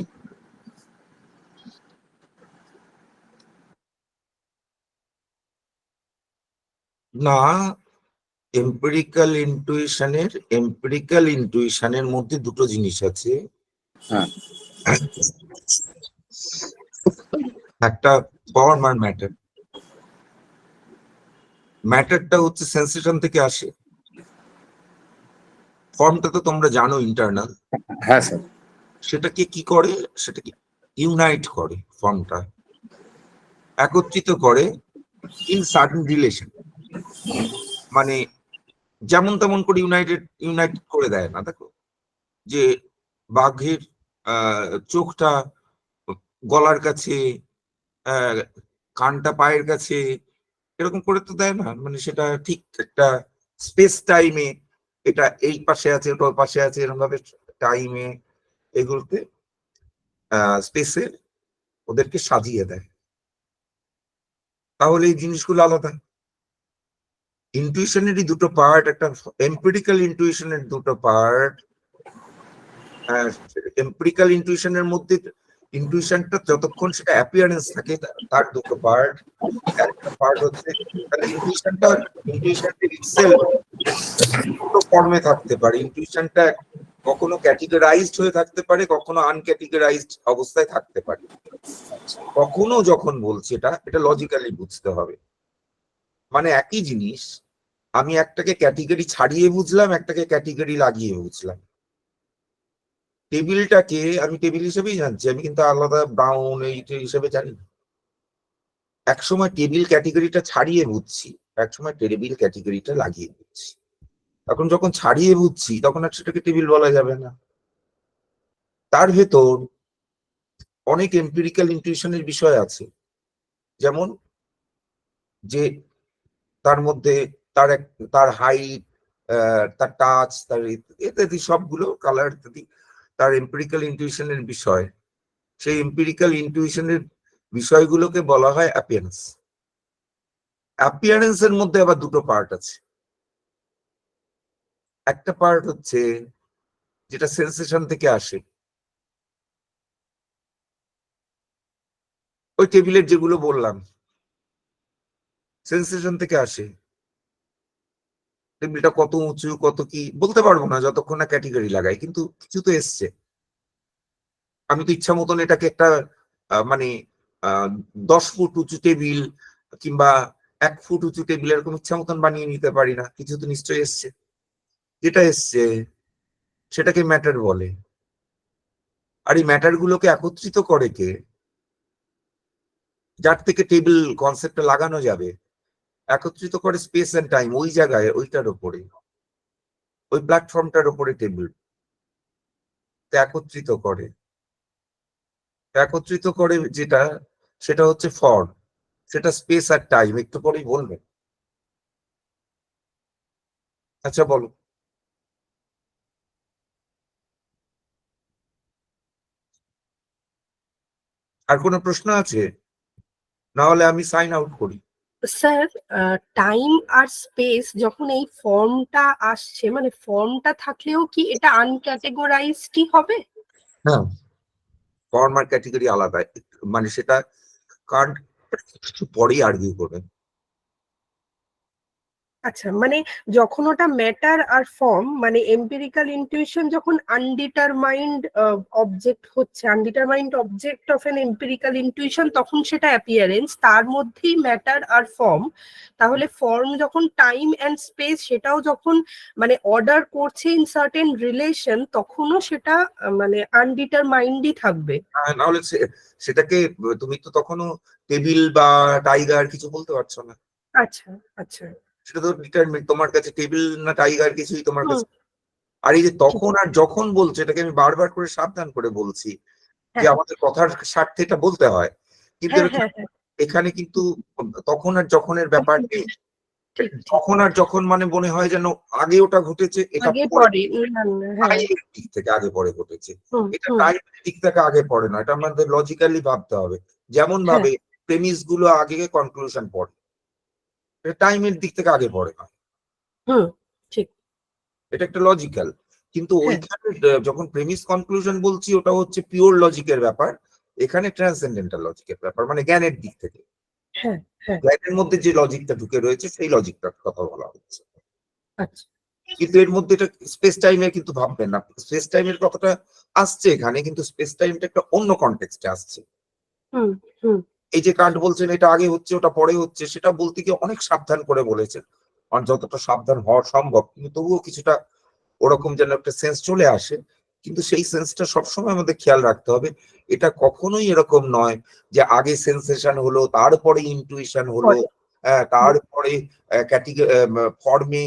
না, এম্পিরিক্যাল ইনটুইশনের মধ্যে দুটো জিনিস আছে। হ্যাঁ, একটা ফর্ম আর ম্যাটার। ম্যাটারটা হচ্ছে সেন্সেশন থেকে আসে, ফর্মটা তো তোমরা জানো ইন্টারনাল। হ্যাঁ স্যার। সেটাকে কি করে? সেটাকে ইউনাইট করে, ফর্মটা একত্রিত করে ইন সার্টেন রিলেশন। মানে যেমন তেমন করে ইউনাইট করে দেয় না। দেখো, যে বাঘের চোখটা গলার কাছে, কানটা পায়ের কাছে, এরকম করে তো দেয় না। মানে সেটা ঠিক একটা স্পেস টাইমে, এটা এই পাশে আছে, ওটা ওই পাশে আছে, এরকম ভাবে টাইমে এগুলোতে স্পেসে ওদেরকে সাজিয়ে দেয়। তাহলে এই জিনিসগুলো আলাদা। ইনটুইশনেরই দুটো পার্ট, একটা এম্পিরিক্যাল ইনটুইশনের দুটো পার্ট। এম্পিরিক্যাল ইনটুইশনের মধ্যে ইনটুইশনটা যতক্ষণ সেটা অ্যাপিয়ারেন্স থাকে তার দুটো পার্ট। একটা পার্ট হচ্ছে তাহলে ইনটুইশনটা ইটসেলফ দুটো ফর্মে থাকতে পারে। ইনটুইশনটা কখনো ক্যাটেগরাইজড হয়ে থাকতে পারে, কখনো আনক্যাটেগরাইজড অবস্থায় থাকতে পারে। কখনো যখন বলছি এটা লজিক্যালি বুঝতে হবে। মানে একই জিনিস আমি একটাকে ক্যাটেগরি ছাড়িয়ে বুঝলাম, একটাকে ক্যাটেগরি লাগিয়ে বুঝলাম। টেবিলটাকে আমি টেবিল হিসেবেই জানছি, আমি কিন্তু আলাদা ব্রাউন এই হিসেবে জানি না। একসময় টেবিল ক্যাটেগরিটা ছাড়িয়ে বুঝছি, একসময় টেবিল ক্যাটেগরিটা লাগিয়ে বুঝছি। এখন যখন ছাড়িয়ে বুঝছি তখন আর সেটাকে টেবিল বলা যাবে না। তার ভেতর অনেক এম্পিরিক্যাল ইনটিউশনের বিষয় আছে, যেমন যে তার মধ্যে তার হাইট, তার টাচ, তার ইত্যাদি সবগুলো কালার ইত্যাদি তার এম্পিরিক্যাল ইনটিউশনের বিষয়। সেই এম্পিরিক্যাল ইনটিউশনের বিষয়গুলোকে বলা হয় অ্যাপিয়ারেন্স। অ্যাপিয়ারেন্সের মধ্যে আবার দুটো পার্ট আছে। একটা পার্ট হচ্ছে যেটা সেন্সেশন থেকে আসে, ওই টেবিলের যেগুলো বললাম সেন্সেশন থেকে আসে। টেবিলটা কত উঁচু কত কি বলতে পারবো না যতক্ষণ না ক্যাটেগরি লাগাই, কিন্তু কিছু তো এসছে। আমি তো ইচ্ছা মতন এটাকে একটা মানে 10 ফুট উঁচু টেবিল কিংবা 1 ফুট উঁচু টেবিল এরকম ইচ্ছা মতন বানিয়ে নিতে পারি না, কিছু তো নিশ্চয়ই এসছে। যেটা এসছে সেটাকে ম্যাটার বলে। আর এই ম্যাটার গুলোকে একত্রিত করে কে, যার থেকে টেবিল কনসেপ্টটা লাগানো যাবে, একত্রিত করে স্পেস এন্ড টাইম। ওই জায়গায় ওইটার উপরে, ওই প্ল্যাটফর্মটার উপরে টেবিল একত্রিত করে যেটা, সেটা হচ্ছে ফর্ম, সেটা স্পেস আর টাইম। একটু পরেই বলবেন। আচ্ছা বলো। আর কোনো প্রশ্ন আছে? না হলে আমি সাইন আউট করি। স্যার, টাইম আর স্পেস যখন এই ফর্মটা আসছে, মানে ফর্মটা থাকলেও কি এটা আনক্যাটেগরাইজডই হবে? হ্যাঁ, ফর্ম আর ক্যাটেগরি আলাদা, মানে সেটা কার্ড পরেই আর্গুই করবেন। আচ্ছা, মানে যখন ওটা ম্যাটার আর ফর্ম, মানে এম্পিরিক্যাল ইনটিউশন যখন আনডিটারমাইন্ড অবজেক্ট হচ্ছে, undetermined object of an empirical intuition, তখন সেটা অ্যাপিয়ারেন্স, তার মধ্যেই ম্যাটার আর ফর্ম। তাহলে ফর্ম যখন টাইম অ্যান্ড স্পেস সেটাও যখন মানে অর্ডার করছে ইন সার্টেন রিলেশন, তখনও সেটা মানে আনডিটারমাইন্ডই থাকবে। না হলে সেটাকে তুমি তো তখনও টেবিল বা টাইগার কিছু বলতে পারছো না। আচ্ছা আচ্ছা। সেটা তো ডিটারমিন, তোমার কাছে টেবিল না টাইগার কিছুই তোমার হুম, কাছে। আর এই যে তখন আর যখন বলছে, এটাকে আমি বারবার করে সাবধান করে বলছি যে হ্যাঁ আমাদের কথার স্বার্থে এটা বলতে হয়, কিন্তু হ্যাঁ হ্যাঁ হ্যাঁ, এখানে কিন্তু তখন আর যখনের ব্যাপার নেই। ঠিক ঠিক। তখন আর যখন মানে মনে হয় যেন আগে ওটা ঘটেছে, এটা আগে পরে, পরে, না না, হ্যাঁ। টাইমের দিক থেকে আগে পরে ঘটেছে। হুম এটা হুম, টাইমের দিক থেকে আগে পড়ে না, এটা আমাদের লজিক্যালি ভাবতে হবে। যেমন হ্যাঁ ভাবে প্রেমিস গুলো আগে কনক্লুশন পড়ে, এটা টাইমের দিক থেকে আগে পড়ে না, হুম, ঠিক। এটা একটা লজিক্যাল। কিন্তু হ্যাঁ ওইখানে যখন প্রেমিস কনক্লুশন বলছি ওটা হচ্ছে পিওর লজিকের ব্যাপার, এখানে ট্রান্সেন্ডেন্টাল লজিকের ব্যাপার, মানে জ্ঞানের দিক থেকে। হ্যাঁ হ্যাঁ, জ্ঞানের মধ্যে যে লজিকটা ঢুকে রয়েছে সেই লজিকটার কথা বলা হচ্ছে। আচ্ছা। কিন্তু এর মধ্যে এটা স্পেস টাইমে কিন্তু ভাববেন না, স্পেস টাইমের কথাটা আসছে এখানে, কিন্তু স্পেস টাইমটা একটা অন্য কনটেক্সটে আসছে। হুম হুম, এই যে কান্ট বলছেন এটা আগে হচ্ছে ওটা পরে হচ্ছে, সেটা বলতে গিয়ে অনেক সাবধান করে বলেছেন, আর যতটা সাবধান হওয়া সম্ভব, কিন্তু তবুও কিছুটা ওরকম যেন একটা সেন্স চলে আসে। কিন্তু সেই সেন্সটা সবসময় আমাদের খেয়াল রাখতে হবে, এটা কখনোই এরকম নয় যে আগে সেন্সেশন হলো তারপরে ইনটুইশন হলো, পরে। তারপরে ফর্মে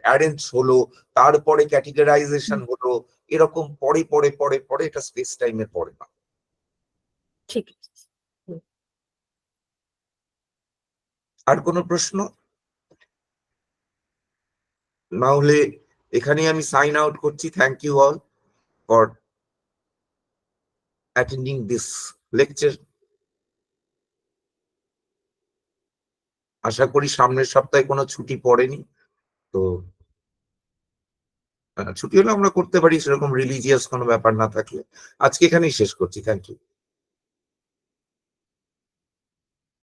অ্যারেঞ্জ হলো, তারপরে ক্যাটেগরাইজেশন হলো, এরকম পরে পরে পরে পরে এটা স্পেস টাইমে পড়ে না। ঠিক আছে। হুম। আর কোনো প্রশ্ন? না হলে এখানেই আমি সাইন আউট করছি। Thank you all for attending this lecture. আশা করি সামনের সপ্তাহে কোনো ছুটি পড়েনি, তো ছুটি হলে আমরা করতে পারি, সেরকম রিলিজিয়াস কোনো ব্যাপার না থাকলে। আজকে এখানেই শেষ করছি, থ্যাংক ইউ।